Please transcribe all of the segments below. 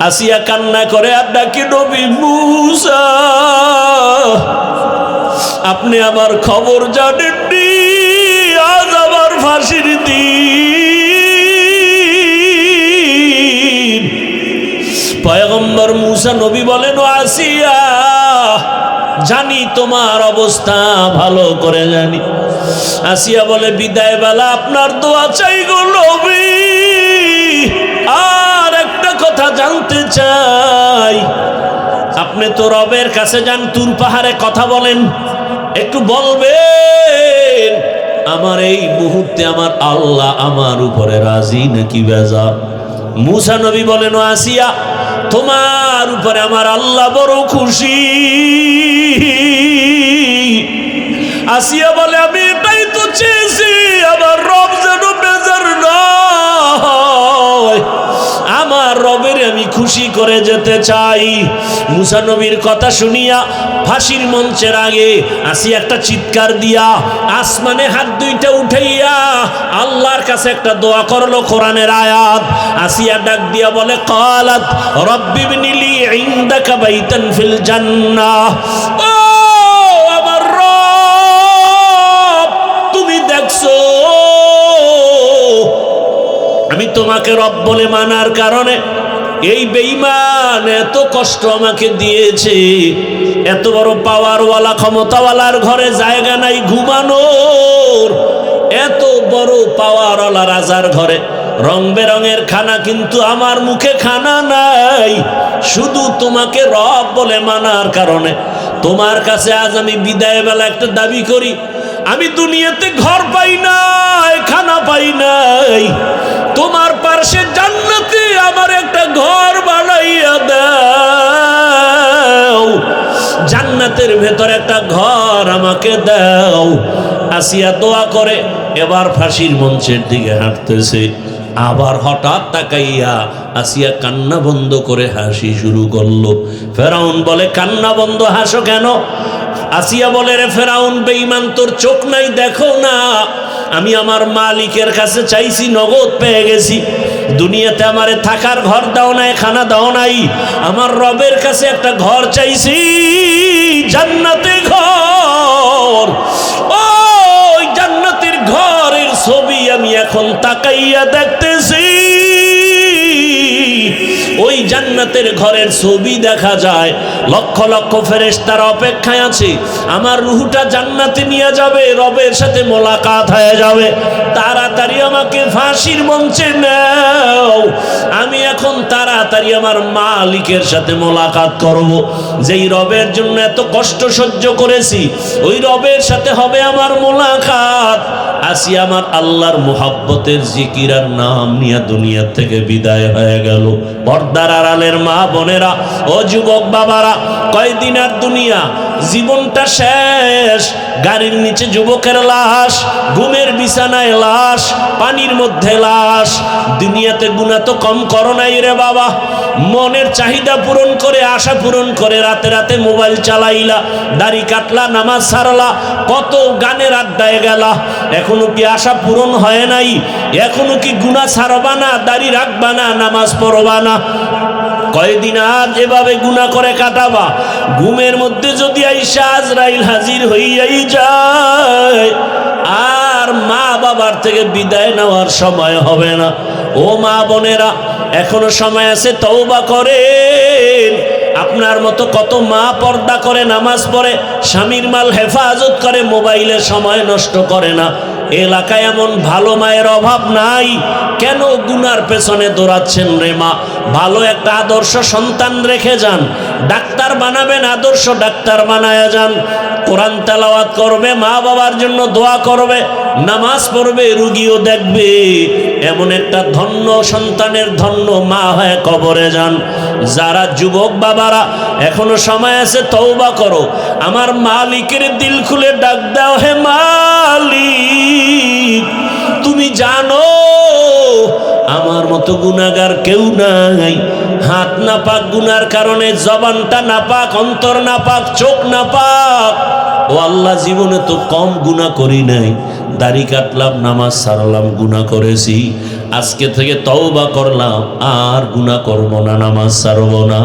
আসিয়া কান্না করে আর ডাকে, নবী মূসা, আপনি আমার খবর জানেননি, আজ আমার ফাঁসির দিন। পয়গম্বর মূসা নবী বলেন, ও আসিয়া, জানি তোমার অবস্থা ভালো করে জানি। আসিয়া বলে, বিদায় বেলা আপনার দোয়া চাই গো নবী, আর একটা কথা জানতে চাই, আপনি তো রবের কাছে যান, তুর পাহাড়ে কথা বলেন, একটু বলবেন আমার এই মুহূর্তে আমার আল্লাহ আমার উপরে রাজি নাকি বেজার? মূসা নবী বলেন, ও আসিয়া, তোমার উপরে আমার আল্লাহ বড় খুশি। আসিয়া বলে, আমি এটাই তো চেয়েছি, আমার রব যেন বেজার নয়, আমার রবের আমি খুশি করে যেতে চাই। মূসা নবীর কথা শুনিয়া ফাঁসির মঞ্চের আগে আসিয়া একটা চিৎকার দিয়া আসমানে হাত দুইটা উঠাইয়া আল্লাহর কাছে একটা দোয়া করলো, কোরআনের আয়াত। আসিয়া ডাক দিয়া বলে, ক্বালাত রব্বি ইবনিলি ইনদাকা বাইতান ফিল জান্নাহ, ও আমার রব, তুমি দেখছো আমি তোমাকে রব বলে মানার কারণে এই বেঈমান এত কষ্ট আমাকে দিয়েছে, এত বড় পাওয়ারওয়ালা ক্ষমতাওয়ালার ঘরে জায়গা নাই ঘুমানোর, এত বড় পাওয়ারওয়ালা রাজার ঘরে রং বেরঙের খানা, কিন্তু আমার মুখে খানা নাই, শুধু তোমাকে রব বলে মানার কারণে তোমার কাছে আজ আমি বিদায় বেলা একটা দাবি করি, আমি দুনিয়াতে ঘর পাই নাই, খানা পাই নাই, তোমার পাশে জান্নাতে আমার একটা ঘর বানাইয়া দাও, জান্নাতের ভেতর একটা ঘর আমাকে দাও। আসিয়া দোয়া করে এবার ফাঁসির মঞ্চের দিকে হাঁটতেছে, আবার হঠাৎ তাকাইয়া আসিয়া কান্না বন্ধ করে হাসি শুরু করলো। ফেরাউন বলে, কান্না বন্ধ, হাসো কেন? আসিয়া বলে, রে ফেরাউন বেঈমান, তোর চোখ নাই, দেখো না আমি আমার মালিকের কাছে চাইছি, নগদ পেয়ে গেছি, দুনিয়াতে আমারে থাকার ঘর দাও নাই, খানা দাও নাই, আমার রবের কাছে একটা ঘর চাইছি, জান্নাতে ঘর, ওই জান্নাতের ঘরের ছবি আমি এখন তাকাইয়া দেখতেছি, ওই জান্নাতের ঘরের ছবি দেখা যায়, লক্ষ লক্ষ ফেরেশতার অপেক্ষায় আছে, আমার রূহটা জান্নাতে নিয়ে যাবে, রবের সাথে মোলাকাত হয়ে যাবে, তাড়াতাড়ি আমাকে ফাঁসির মঞ্চে নাও, আমি এখন তাড়াতাড়ি আমার মালিকের সাথে মোলাকাত করব, যেই রবের জন্য এত কষ্ট সহ্য করেছি, ওই রবের সাথে হবে আমার মোলাকাত। আসি আমার আল্লাহর মুহাব্বতের জিকির আর নাম নিয়ে দুনিয়া থেকে বিদায় হয়ে গেল। পর্দার আড়ালের মা বোনেরা ও যুবক বাবারা, কয়দিন আর দুনিয়া, জীবনটা শেষ, গাড়ির নিচে যুবকের লাশ, ঘুমের বিছানায় লাশ, পানির মধ্যে লাশ, দুনিয়াতে গুনাহ তো কম করো নাই রে বাবা, মনের চাহিদা পূরণ করে, আশা পূরণ করে রাতে রাতে মোবাইল চালাইলা, দাড়ি কাটলা, নামাজ ছাড়লা, কত গানের আড্ডায় গেলা, এখনো কি আশা পূরণ হয় নাই? এখনো কি গুনাহ ছাড়বা না, দাড়ি রাখবা না, নামাজ পড়বা না? কয়দিন আজ এভাবে গুনাহ করে কাটাবা, ঘুমের মধ্যে যদি আইসা আজরাইল হাজির হইয়াই যায়, আর মা বাবার থেকে বিদায় নেওয়ার সময় হবে না। ও মা বোনেরা, এখনো সময় আছে, তওবা করেন। আপনার মতো কত মা পর্দা করে, নামাজ পড়ে, স্বামীর মাল হেফাজত করে, মোবাইলে সময় নষ্ট করে না। এলাকায় এমন ভালো মায়ের অভাব নাই, কেন গুনার পেছনে দৌড়াচ্ছেন রে মা? ভালো একটা আদর্শ সন্তান রেখে যান, ডাক্তার বানাবেন, আদর্শ ডাক্তার বানায়া যান, কোরআন তেলাওয়াত করবে, মা বাবার জন্য দোয়া করবে, নামাজ পড়বে, রুগীও দেখবে, এমন একটা ধন্য সন্তানের ধন্য মা হয়ে কবরে যান। যারা যুবক বাবারা এখনো সময় আছে, তওবা করো, আমার মালিকের দিল খুলে ডাক দাও, হে মালিক, তুমি জানো আমার মতো গুনাহগার কেউ নাই, হাত নাপাক, গুনার কারণে জবানটা নাপাক, অন্তর নাপাক, চোখ নাপাক। ও আল্লাহ, জীবনে তো কম গুনাহ করি নাই, দাড়ি কাটলাম, নামাজ ছাড়লাম, গুনাহ করেছি, আজকে থেকে তওবা করলাম, আর গুনাহ করব না, নামাজ ছাড়ব না,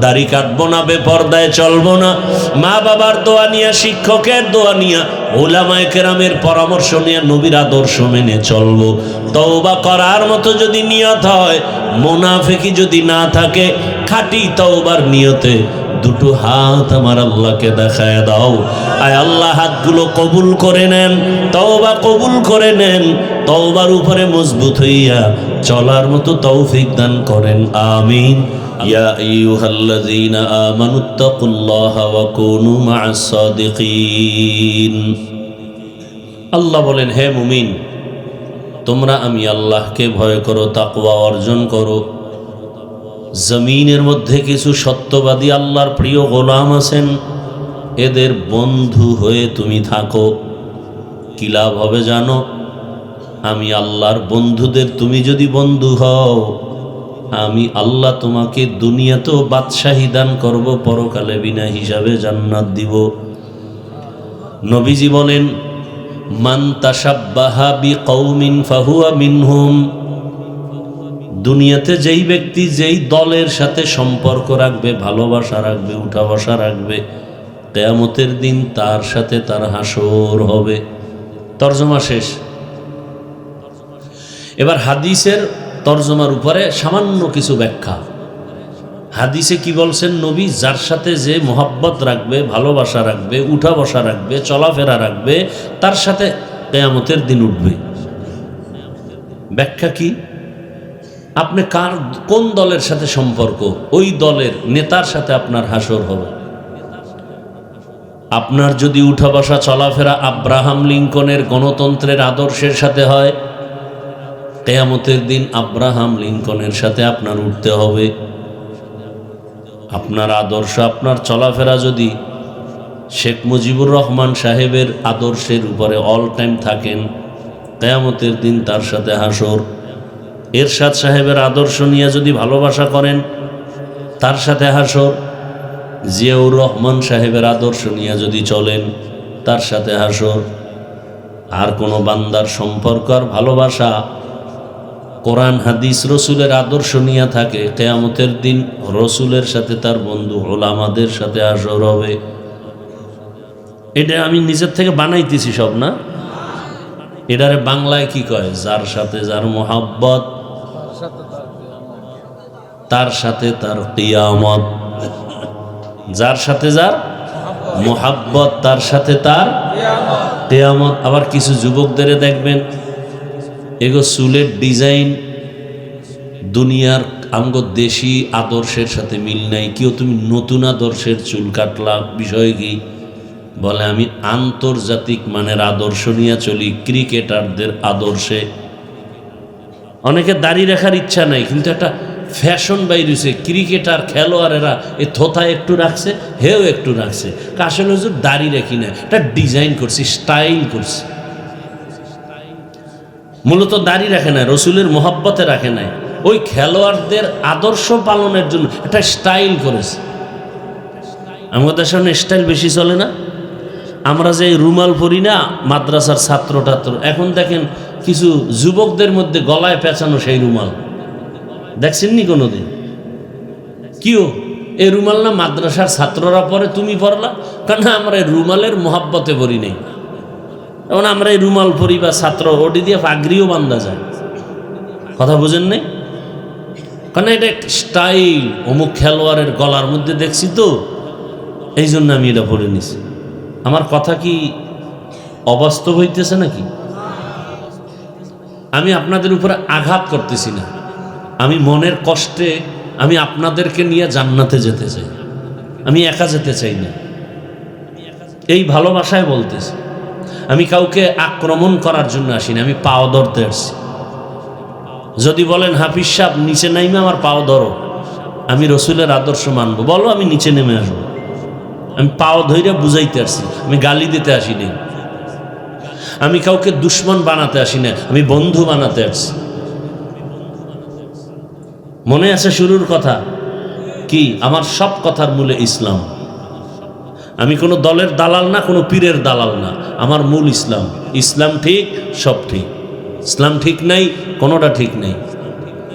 দাড়ি কাটবো না, বেপরদায় চলবো না, মা বাবার দোয়া নিয়ে, শিক্ষকের দোয়া নিয়ে, উলামায়ে কেরামের পরামর্শ নিয়ে, নবীর আদর্শ মেনে চলবো। তওবা করার মতো যদি নিয়ত হয়, মুনাফিকি যদি না থাকে, খাঁটি তওবার নিয়তে দুটো হাত আমার আল্লাহকে দেখায় দাও। আয় আল্লাহ, হাতগুলো কবুল করে নেন, তওবা কবুল করে নেন, তওবার উপরে মজবুত হইয়া চলার মতো তৌফিক দান করেন, আমিন। ইয়া আইয়ুহাল্লাযীনা আমানুত্তাকুল্লাহা ওয়া কুনু মা'আস সাদিকিন। আল্লাহ বলেন, হে মুমিন, তোমরা আমি আল্লাহকে ভয় করো, তাকওয়া অর্জন করো। জমিনের মধ্যে কিছু সত্যবাদী আল্লাহর প্রিয় গোলাম আছেন, এদের বন্ধু হয়ে তুমি থাকো। কি লাভ হবে জানো? আমি আল্লাহর বন্ধুদের তুমি যদি বন্ধু হও, আমি আল্লাহ তোমাকে দুনিয়াতেও বাদশাহী দান করব, পরকালে বিনা হিসাবে জান্নাত দিব। নবীজি বলেন, মান তাশাব্বাহা বিকৌমিন ফাহুয়া মিনহুম। দুনিয়াতে যেই ব্যক্তি যেই দলের সাথে সম্পর্ক রাখবে, ভালোবাসা রাখবে, উঠা বসা রাখবে, কিয়ামতের দিন তার সাথে তার হাসর হবে। তরজমা শেষ। এবার হাদিসের তরজমার উপরে সামান্য কিছু ব্যাখ্যা। হাদিসে কি বলছেন নবী? যার সাথে যে মোহাব্বত রাখবে, ভালোবাসা রাখবে, উঠা বসা রাখবে, চলাফেরা রাখবে, তার সাথে কিয়ামতের দিন উঠবে। ব্যাখ্যা কি? আপনি কোন দলের সাথে সম্পর্ক, ওই দলের নেতার সাথে আপনার হাসর হবে। আপনার যদি উঠা বসা চলাফেরা আব্রাহাম লিঙ্কনের গণতন্ত্রের আদর্শের সাথে হয়, কিয়ামতের দিন আব্রাহাম লিঙ্কনের সাথে আপনার উঠতে হবে। আপনার আদর্শ, আপনার চলাফেরা যদি শেখ মুজিবুর রহমান সাহেবের আদর্শের উপরে অল টাইম থাকেন, কিয়ামতের দিন তার সাথে হাসর। এরশাদ সাহেবের আদর্শ নিয়ে যদি ভালোবাসা করেন, তার সাথে হাসর। জিয়াউর রহমান সাহেবের আদর্শ নিয়ে যদি চলেন, তার সাথে হাসর। আর কোনো বান্দার সম্পর্ক আর ভালোবাসা কোরআন হাদিস রসুলের আদর্শ নিয়ে থাকে, কিয়ামতের দিন রসুলের সাথে তার বন্ধু উলামাদের সাথে হাসর হবে। এটা আমি নিজের থেকে বানাইতেছি সব না, এটারে বাংলায় কি কয়? যার সাথে যার মোহাব্বত, তার সাথে তার কিয়ামত। যার সাথে যার মোহাব্বত, তার সাথে তার কিয়ামত। আবার কিছু যুবকদের দেখবেন, এগো চুলের ডিজাইন দুনিয়ার আমগো দেশি আদর্শের সাথে মিল নাই। কেউ তুমি নতুন আদর্শের চুল কাটলা, বিষয় কি? বলে আমি আন্তর্জাতিক মানের আদর্শ নিয়ে চলি, ক্রিকেটারদের আদর্শে। অনেকে দাড়ি রাখার ইচ্ছা নাই, কিন্তু একটা ফ্যাশন বাইরেছে, ক্রিকেটার খেলোয়াড়েরা এ থোথায় একটু রাখছে, হেও একটু রাখছে। আসলে হুজুর দাড়ি রাখি না, এটা ডিজাইন করছি, স্টাইল করছি। মূলত দাড়ি রাখে না, রসুলের মোহাব্বতে রাখে নাই, ওই খেলোয়াড়দের আদর্শ পালনের জন্য একটা স্টাইল করেছে। আমাদের সামনে স্টাইল বেশি চলে না। আমরা যে রুমাল পরি না মাদ্রাসার ছাত্র টাত্র, এখন দেখেন কিছু যুবকদের মধ্যে গলায় পেঁচানো সেই রুমাল, দেখছেননি কোনোদিন? কিও এই রুমাল না মাদ্রাসার ছাত্ররা পরে, তুমি পড়লা? কারণ আমরা এই রুমালের মোহাব্বতে পড়ি নেই। এখন আমরা এই রুমাল পরি বা ছাত্র, ওটি দিয়ে পাগড়িও বান্ধা যায়। কথা বুঝেন নাই? কারণ এটা একটা স্টাইল, অমুক খেলোয়াড়ের গলার মধ্যে দেখছি তো, এই জন্য আমি এটা পড়ে নিছি। আমার কথা কি অবাস্তব হইতেছে নাকি? আমি আপনাদের উপরে আঘাত করতেছি না, আমি মনের কষ্টে আমি আপনাদেরকে নিয়ে জান্নাতে যেতে চাই, আমি একা যেতে চাই না। এই ভালোবাসায় বলতেছি। আমি কাউকে আক্রমণ করার জন্য আসিনি, আমি পাও ধরতে আসছি। যদি বলেন হাফিজ সাহেব নিচে নাইমে আমার পাও ধরো, আমি রসুলের আদর্শ মানবো, বলো, আমি নিচে নেমে আসবো। আমি পাও ধরে বুঝাইতে আসছি, আমি গালি দিতে আসিনি। আমি কাউকে দুশ্মন বানাতে আসি না, আমি বন্ধু বানাতে আসছি। মনে আছে শুরুর কথা কি? আমার সব কথার মূলে ইসলাম। আমি কোনো দলের দালাল না, কোনো পীরের দালাল না, আমার মূল ইসলাম। ইসলাম ঠিক, সব ঠিক। ইসলাম ঠিক নাই, কোনোটা ঠিক নেই।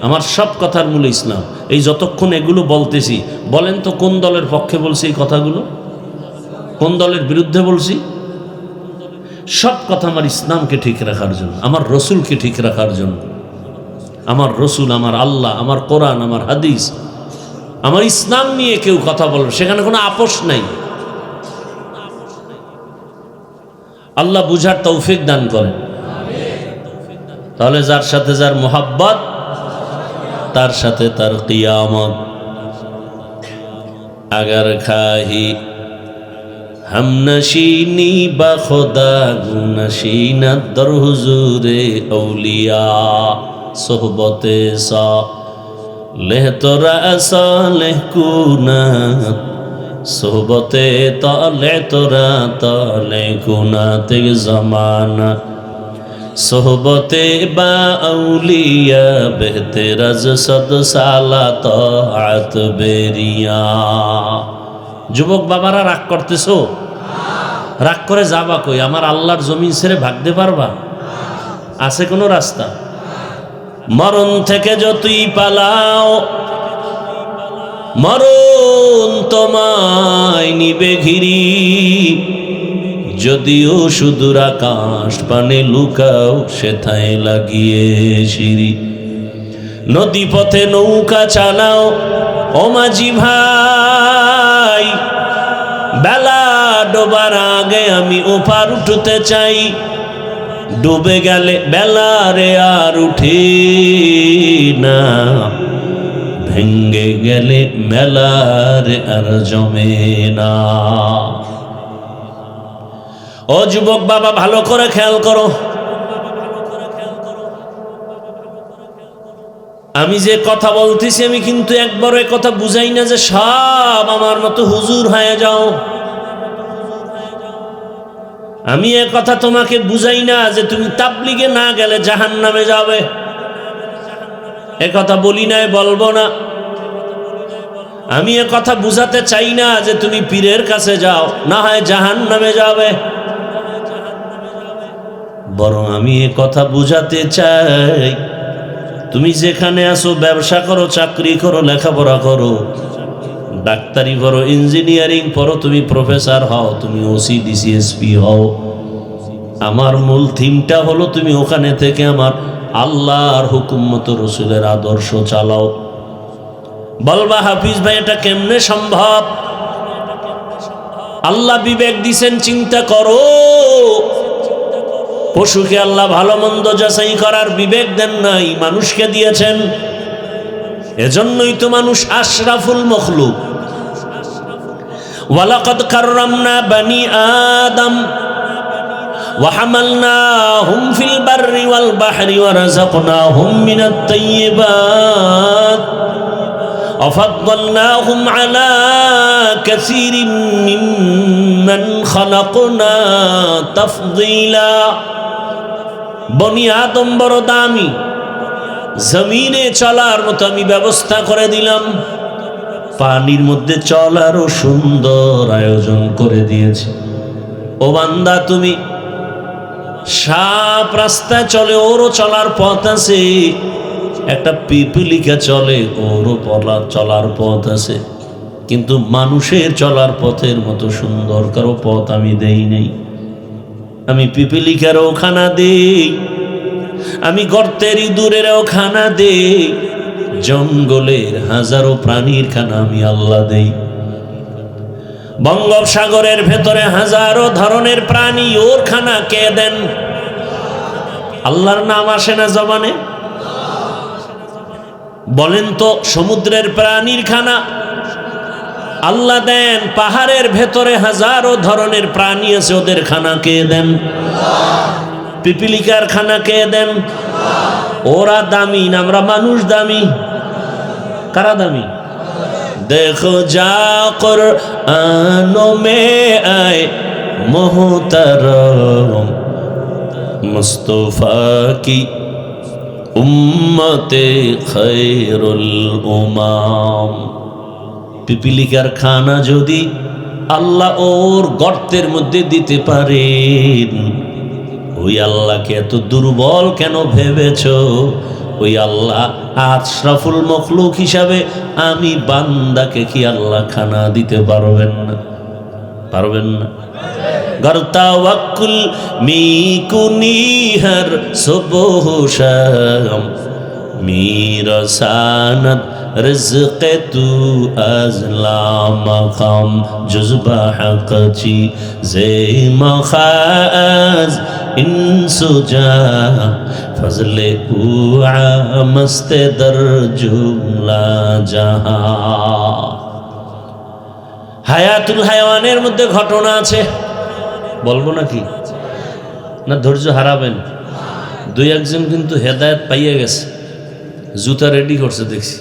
আমার সব কথার মূলে ইসলাম। এই যতক্ষণ এগুলো বলতেছি, বলেন তো কোন দলের পক্ষে বলছি এই কথাগুলো, কোন দলের বিরুদ্ধে বলছি? সব কথা আমার ইসলামকে ঠিক রাখার জন্য, আমার রসুলকে ঠিক রাখার জন্য। আমার রসুল, আমার আল্লাহ, আমার কোরআন, আমার হাদিস, আমার ইসলাম নিয়ে কেউ কথা বলবে, সেখানে কোনো আপোষ নাই। আল্লাহ বুঝার তৌফিক দান করেন। তাহলে যার সাথে যার মোহাব্বত, তার সাথে তার কিয়ামত। আগার খাহি हम नशीनी बखुदा नशीना दर हुजूरे औलिया सोहबते सा लेह तोरा ऐसा लेह कुनात सोहबते ताले तोरा ताले कुनात ज़माना सोहबते बा औलिया बेहतरज सद साला ताअत बेरिया। যুবক বাবারা রাগ করতেছো? রাগ করে যাবা কই? আমার আল্লাহর জমিন ছেড়ে ভাগতে পারবা? আছে কোনো রাস্তা? মরণ থেকে যতই পালাও, মরণ তোমায় নিবে ঘিরি। যদিও সুদূর আকাশ পানে লুকাও, সেথায় লাগিয়ে সিঁড়ি। নদী পথে নৌকা চালাও ও মাঝি ভাই, বেলা ডোবার আগে আমি ওপার উঠতে চাই। ডুবে গেলে বেলা রে আর উঠে না, ভেঙ্গে গেলে মেলা রে আর জমে না। ও যুবক বাবা, ভালো করে খেয়াল করো। আমি যে কথা বলতেছি, আমি কিন্তু একবারও এ কথা বুঝাই না যে সব আমার মতো হুজুর হয়ে যাও। আমি এ কথা তোমাকে বুঝাই না যে তুমি তাবলিগে না গেলে জাহান্নামে যাবে। এ কথা বলি নাই, বলবো না। আমি এ কথা বুঝাতে চাই না যে তুমি পীরের কাছে যাও, না হয় জাহান্নামে যাবে। বরং আমি এ কথা বুঝাতে চাই, তুমি যেখানে আসো, ব্যবসা করো, চাকরি করো, লেখাপড়া করো, ডাক্তারি করো, ইঞ্জিনিয়ারিং পড়ো, তুমি প্রফেসর হও, তুমি ওসি ডিসিএসপি হও, আমার মূল থিমটা হলো তুমি ওখানে থেকে আমার আল্লাহর হুকুম মতো রসুলের আদর্শ চালাও। বলবা হাফিজ ভাই এটা কেমনে সম্ভব? আল্লাহ বিবেক দিছেন, চিন্তা করো। পশুকে আল্লাহ ভালো মন্দ যাচাই করার বিবেক দেন নাই, মানুষকে দিয়েছেন। এজন্যই তো মানুষ আশরাফুল মখলুক। ওয়ালাকাদ কাররামনা বানি আদম ওয়া হামালনাহুম ফিল বাররি ওয়াল বাহরি ওয়া রাযাকনাহুম মিনাত তাইয়্যিবাত ওয়া ফাদ্দালনাহুম আলা কাসীরিম মিম্মান খালাকনা তাফদীলা। বনি আদম বড় দামি, জমিনে চলার মতো আমি ব্যবস্থা করে দিলাম, পানির মধ্যে চলারও সুন্দর আয়োজন করে দিয়েছি। ও বান্দা, তুমি সাপ রাস্তায় চলে, ওরও চলার পথ আছে। একটা পিপিলিকা চলে, ওরও চলার পথ আছে। কিন্তু মানুষের চলার পথের মতো সুন্দর কারো পথ আমি দেই নাই। আমি পিপিলিকারও খানা দেই, আমি গর্তের ইঁদুরেরও খানা দেই, জঙ্গলের হাজারো প্রাণীর খানা আমি আল্লাহ দেই। বঙ্গোপসাগরের ভেতরে হাজারো ধরনের প্রাণী, ওর খানা কে দেন? আল্লাহর নাম আসে না জবানে? বলেন তো, সমুদ্রের প্রাণীর খানা আল্লাহ দেন। পাহাড়ের ভেতরে হাজারো ধরনের প্রাণী আছে, ওদের খানা কে দেন? পিপিলিকার খানা কে দেন? ওরা দামি না আমরা মানুষ দামি? কারা দামি? দেখো যা কুরআনো মে আয়ে মুহতারম মুস্তাফা কি উম্মতে খায়রুল উমাম। পিপিলিকার খানা যদি আল্লাহ ওর গর্তের মধ্যে দিতে পারেন, ওই আল্লাহকে এত দুর্বল কেন ভেবেছো? ওই আল্লাহ আশরাফুল মখলুক হিসাবে আমি বান্দাকে কি আল্লাহ খানা দিতে পারবেন না? পারবেন না? गर तवक्कुल मी कुनी हर सुबह शाम मेरा सानत रिज़्क़ तू अज़ला मक़ाम जुज़्बा हक़ची ज़े मख़ाज़ इंसुजा फज़ले उआ मस्त दर जुमला जहां। হায়াতুল হায়াওয়ানের মধ্যে ঘটনা আছে, বলবো নাকি? না ধৈর্য হারাবেন? দুই একজন কিন্তু হেদায়েত পাইয়ে গেছে, জুতা রেডি করছে দেখছি,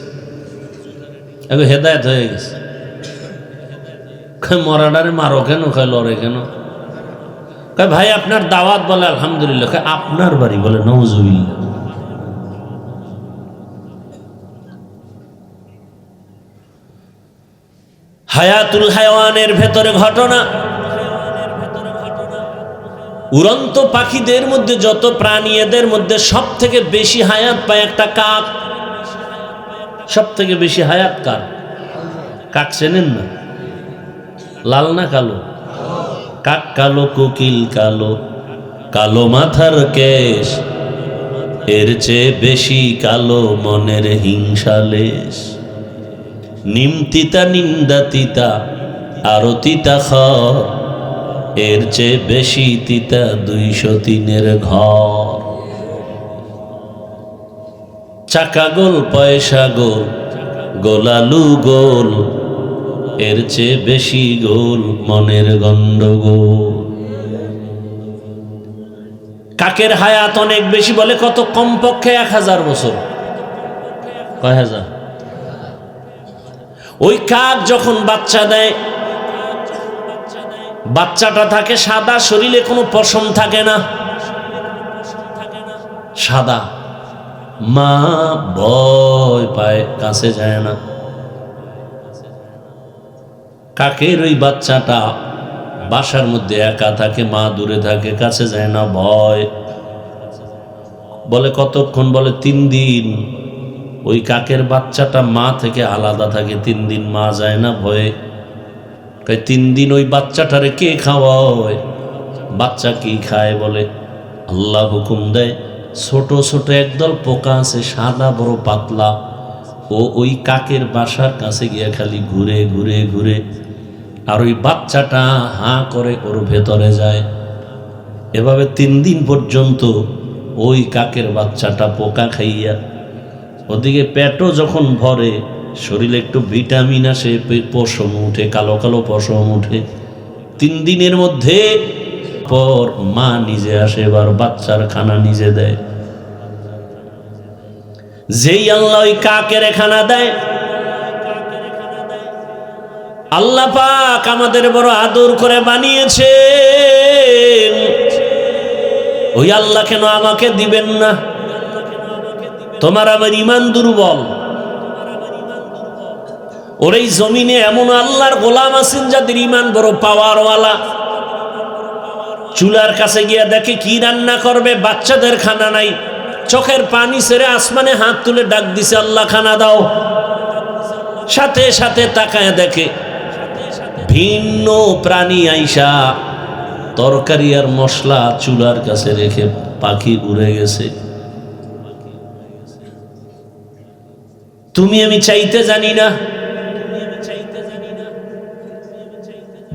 এখন হেদায়েত হয়ে গেছে। মরাডারে মারো কেন? খায় লড়ে কেন? কয় ভাই আপনার দাওয়াত, বলে আলহামদুলিল্লাহ। কয় আপনার বাড়ি? বলে নাউজুবিল্লাহ। হায়াতুল হায়াওয়ানের ভেতরে ঘটনা, উড়ন্ত পাখিদের মধ্যে যত প্রাণী, এদের মধ্যে সব থেকে বেশি হায়াত পায় একটা কাক। সব থেকে বেশি হায়াত কার? কাক চেনেন না? লাল না কালো? কাক কালো, কোকিল কালো, কালো মাথার কেশ, এর চেয়ে বেশি কালো মনের হিংসালেশ। নিম তিতা নিন্দা তিতা আরো তিতা খর, এর চেয়ে বেশি তিতা 203-এর ঘর। চাকা গোল পয়সা গোল, গোলালু গোল, এর চেয়ে বেশি গোল মনের গন্ডগোল। কাকের হায়াত অনেক বেশি, বলে কত? কমপক্ষে 1000 বছর। কয় হাজার? ওই কাক যখন বাচ্চা দেয়, বাচ্চাটা থাকে সাদা, শরীরে কোনো পশম থাকে না, সাদা। মা ভয় পায়, কাছে যায় না। কাকের ওই বাচ্চাটা বাসার মধ্যে একা থাকে, মা দূরে থাকে, কাছে যায় না, ভয়। বলে কতক্ষণ? বলে 3 দিন। ওই কাকের বাচ্চাটা মা থেকে আলাদা থাকে 3 দিন, মা যায় না ভয়ে। 3 দিন ওই বাচ্চাটারে কে খাওয়ায়? বাচ্চা কি খায়? বলে আল্লাহ হুকুম দেয়, ছোট ছোট একদল পোকা আছে, সাদা বড় পাতলা, ও ওই কাকের বাসার কাছে গিয়া খালি ঘুরে ঘুরে ঘুরে, আর ওই বাচ্চাটা হাঁ করে ওর ভেতরে যায়। এভাবে 3 দিন পর্যন্ত ওই কাকের বাচ্চাটা পোকা খাইয়া, ওদিকে পেটও যখন ভরে, শরীরে একটু ভিটামিন আসে, পশম উঠে, কালো কালো পশম উঠে। 3 দিনের মধ্যে পর মা নিজে আসে, এবার বাচ্চার খানা নিজে দেয়। যেই আল্লাহ ওই কাকের খানা দেয়, আল্লাহ পাক আমাদের বড় আদর করে বানিয়েছেন। ওই আল্লাহ কেন আমাকে দিবেন না? তোমার আমার ইমান দুর্বল। ওর এই জমিনে এমন আল্লাহর গোলাম আছেন যাদের ইমান বড় পাওয়ারওয়ালা। চুলার কাছে গিয়া দেখে কি রান্না করবে, বাচ্চাদের খানা নাই, চোখের পানি ছেড়ে আসমানে হাত তুলে ডাক দিছে, আল্লাহ খানা দাও। সাথে সাথে তাকায় দেখে ভিন্ন প্রাণী আইসা তরকারি আর মশলা চুলার কাছে রেখে পাখি উড়ে গেছে। তুমি আমি চাইতে জানি না।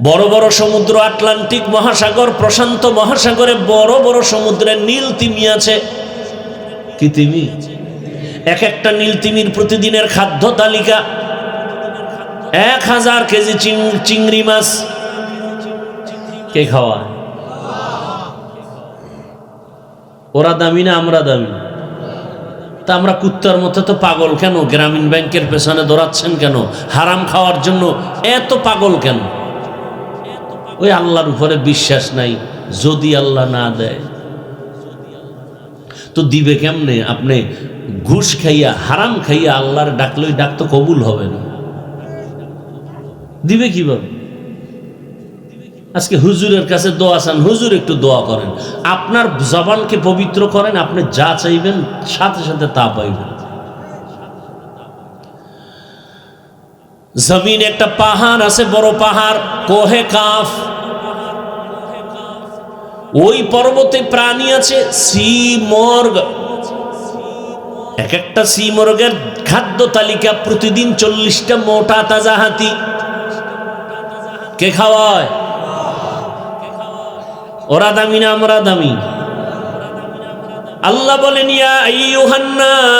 বড় বড় সমুদ্র, আটলান্টিক মহাসাগর, প্রশান্ত মহাসাগরে বড় বড় সমুদ্রে নীল তিমি আছে। কি তিমি? এক একটা নীল তিমির প্রতিদিনের খাদ্য তালিকা 1000 কেজি চিংড়ি মাছ। কে খাওয়ায়? ওরা দামি না আমরা দামি? তা আমরা কুত্তার মতো তো পাগল কেন? গ্রামীণ ব্যাংকের পেছনে দৌড়াচ্ছেন কেন? হারাম খাওয়ার জন্য এত পাগল কেন? ওই আল্লাহর উপরে বিশ্বাস নাই। যদি আল্লাহ না দেয় তো দিবে কেমনে? আপনি ঘুষ খাইয়া, হারাম খাইয়া আল্লাহর ডাকলে ওই ডাক তো কবুল হবে না। দিবে কিভাবে? আজকে হুজুরের কাছে দোয়া চান, হুজুর একটু দোয়া করেন। আপনার জবানকে পবিত্র করেন, আপনি যা চাইবেন সাথে সাথে তা পাইবেন। জমিন একটা পাহাড় আছে, বড় পাহাড়, কোহে কাফ। ওই পর্বতে প্রাণী আছে সি মর্গ। এক একটা সি মর্গের খাদ্য তালিকা প্রতিদিন 40টা মোটা তাজা হাতি। কে খাওয়ায়? ওরা দামি না আমরা দামি? আল্লাহ বলেন ইয়া আইয়ুহান নাস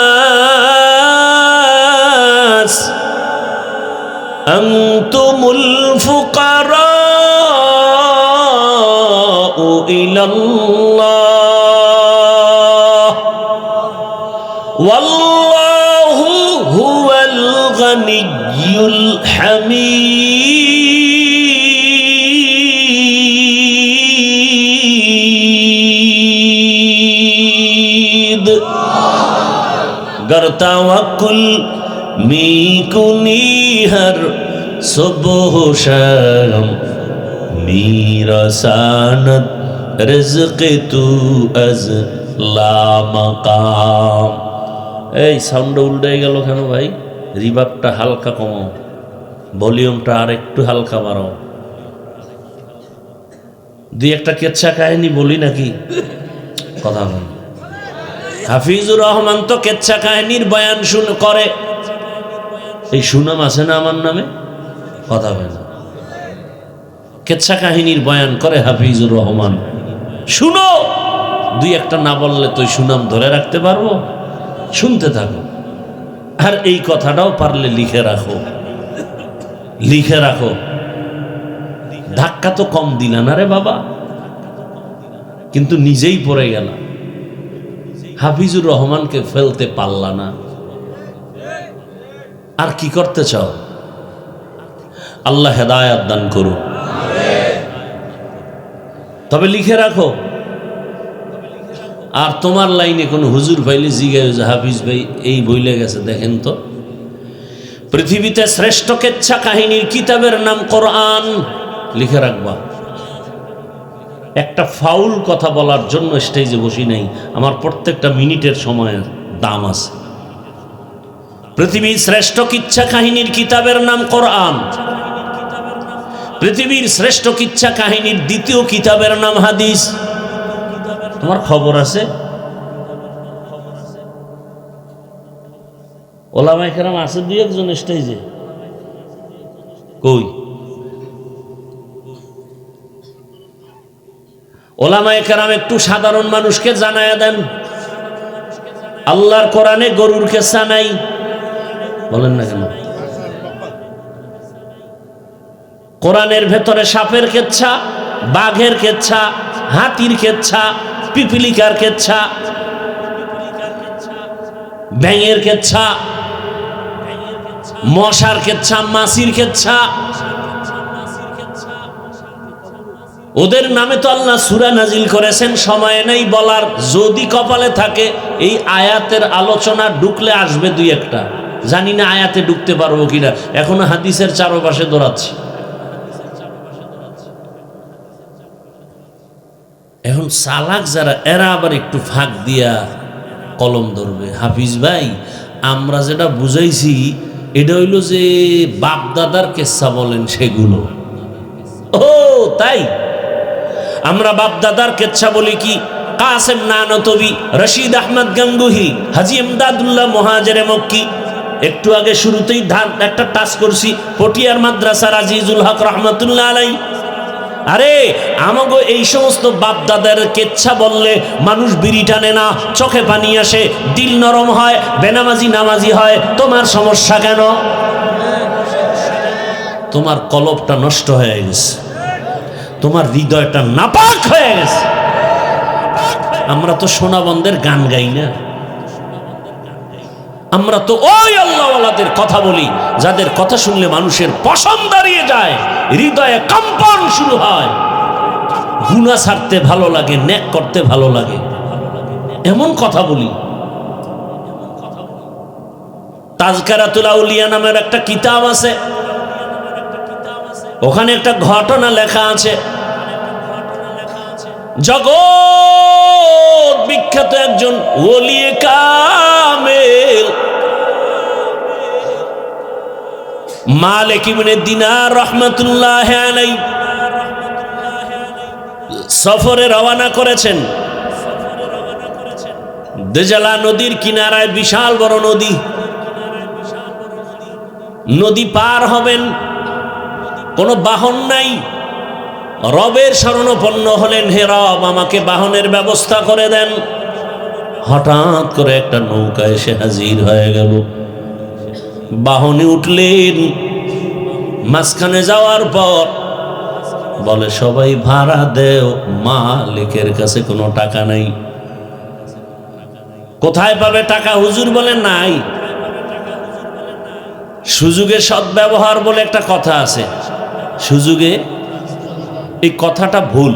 আনতুমুল ফুকারাউ ইলাল্লাহ ওয়াল্লাহু হুয়াল গানিয়্যুল হামিদ। गर तवक्कुल मी कुनी हर सुबह शाम मेरा सानत रिज़्क़ तू अज़ ला मकाम। এই সাউন্ড উল্টে গেল কেন ভাই? রিভার্বটা হালকা কমাও, ভলিউমটা আর একটু হালকা বাড়াও। দুই একটা কেচ্ছা কাহিনী বলি নাকি? কথা বল। হাফিজুর রহমান তো কেচ্ছা কাহিনীর বয়ান করে। এই সুনাম আছে না আমার নামে? কথা হয় না। কেচ্ছা কাহিনীর বয়ান করে হাফিজুর রহমান। শুনো, দুই একটা না বললে তো সুনাম ধরে রাখতে পারবো। শুনতে থাকো, আর এই কথাটাও পারলে লিখে রাখো, লিখে রাখো। ধাক্কা তো কম দিলা না রে বাবা, কিন্তু নিজেই পড়ে গেল। হাফিজুর রহমানকে ফেলতে পারলা না, আর কি করতে চাও? আল্লাহ হেদায়াত দান করুন। তবে লিখে রাখো। আর তোমার লাইনে কোনো হুজুর পাইলে জিজ্ঞাসা যে হাফিজ ভাই এই বইলে গেছে দেখেন তো। পৃথিবীতে শ্রেষ্ঠ কেচ্ছা কাহিনীর কিতাবের নাম কোরআন, লিখে রাখবা। একটা ফাউল কথা বলার জন্য স্টেজে বসি নাই, আমার প্রত্যেকটা মিনিটের সময়ের দাম আছে। পৃথিবীর শ্রেষ্ঠ কিচ্ছা কাহিনীর কিতাবের নাম কোরআন। পৃথিবীর শ্রেষ্ঠ কিচ্ছা কাহিনীর দ্বিতীয় কিতাবের নাম হাদিস। তোমার খবর আছে? ওলামায়ে কেরাম আছে দুই একজন স্টেজে, কই? ওলামায়ে কেরাম একটু সাধারণ মানুষকে জানায়া দেন, আল্লাহর কোরআনে গরুর কেচ্ছা নাই। বলেন না কেন? কোরআনের ভেতরে সাপের কেচ্ছা, বাঘের কেচ্ছা, হাতির কেচ্ছা, পিপিলিকার কেচ্ছা, ব্যাঙের কেচ্ছা, মশার কেচ্ছা, মাছির কেচ্ছা। ওদের নামে তো আল্লাহ সূরা নাজিল করেছেন, সময় নেই বলার। যদি কপালে থাকে এই আয়াতের আলোচনা ঢুকলে আসবে দুই একটা, জানি না আয়াতে ঢুকতে পারবো কিনা। এখনো হাদিসের চারপাশে দৌড়াচ্ছি। এখন চালাক যারা, এরা আবার একটু ফাঁক দিয়া কলম ধরবে। হাফিজ ভাই, আমরা যেটা বুঝাইছি এটা হইল যে বাপ দাদার কেচ্ছা বলেন সেগুলো। ও তাই? আমরা বাপ দাদার কেচ্ছা বলি কি? কাসেম নানতবি, রশিদ আহমদ গঙ্গুহি, হাজি ইমদাদুল্লাহ মুহাজিরে মক্কি। একটু আগে শুরুতেই একটা টাচ করছি, পটিয়ার মাদ্রাসার আজিজুল হক রহমতুল্লাহ আলাই। আরে আমাগো এই সমস্ত বাপ দাদার কেচ্ছা বললে মানুষ বিড়ি টানে না, চোখে পানি আসে, দিল নরম হয়, বেনামাজি নামাজি হয়। তোমার সমস্যা কেন? তোমার কলবটা নষ্ট হয়ে গেছে, তোমার হৃদয়টা নাপাক হয়ে গেছে। আমরা তো সোনাবন্দের গান গাই না, আমরা তো ওই আল্লাহওয়ালাদের কথা বলি যাদের কথা শুনলে মানুষের পশম দাঁড়িয়ে যায়, হৃদয়ে কম্পন শুরু হয়, গুনাহ ছাড়তে ভালো লাগে, নেক করতে ভালো লাগে, এমন কথা বলি। তাজকিরাতুল আউলিয়া নামের একটা কিতাব আছে, ওখানে একটা ঘটনা লেখা আছে। জগৎ বিখ্যাত একজন ওলিয়ে কামেল মালিক ইবনে দিনার রাহমাতুল্লাহি আলাইহি সফরে রওনা করেছেন। দেজালা নদীর কিনারায় বিশাল বড় নদী, নদী পার হবেন, কোনো বাহন নাই। রবের শরণাপন্ন হলেন, হে রব আমাকে বাহনের ব্যবস্থা করে দেন। হঠাৎ করে একটা নৌকা এসে হাজির হয়ে গেল। বাহনে উঠলেন, মাঝখানে যাওয়ার পর বলে সবাই ভাড়া দেও, মালিকের কাছে কোনো টাকা নাই। কোথায় পাবে টাকা? হুজুর বলে নাই। সুযোগে সদ্ব্যবহার বলে একটা কথা আছে, সুযোগে, এই কথাটা ভুল।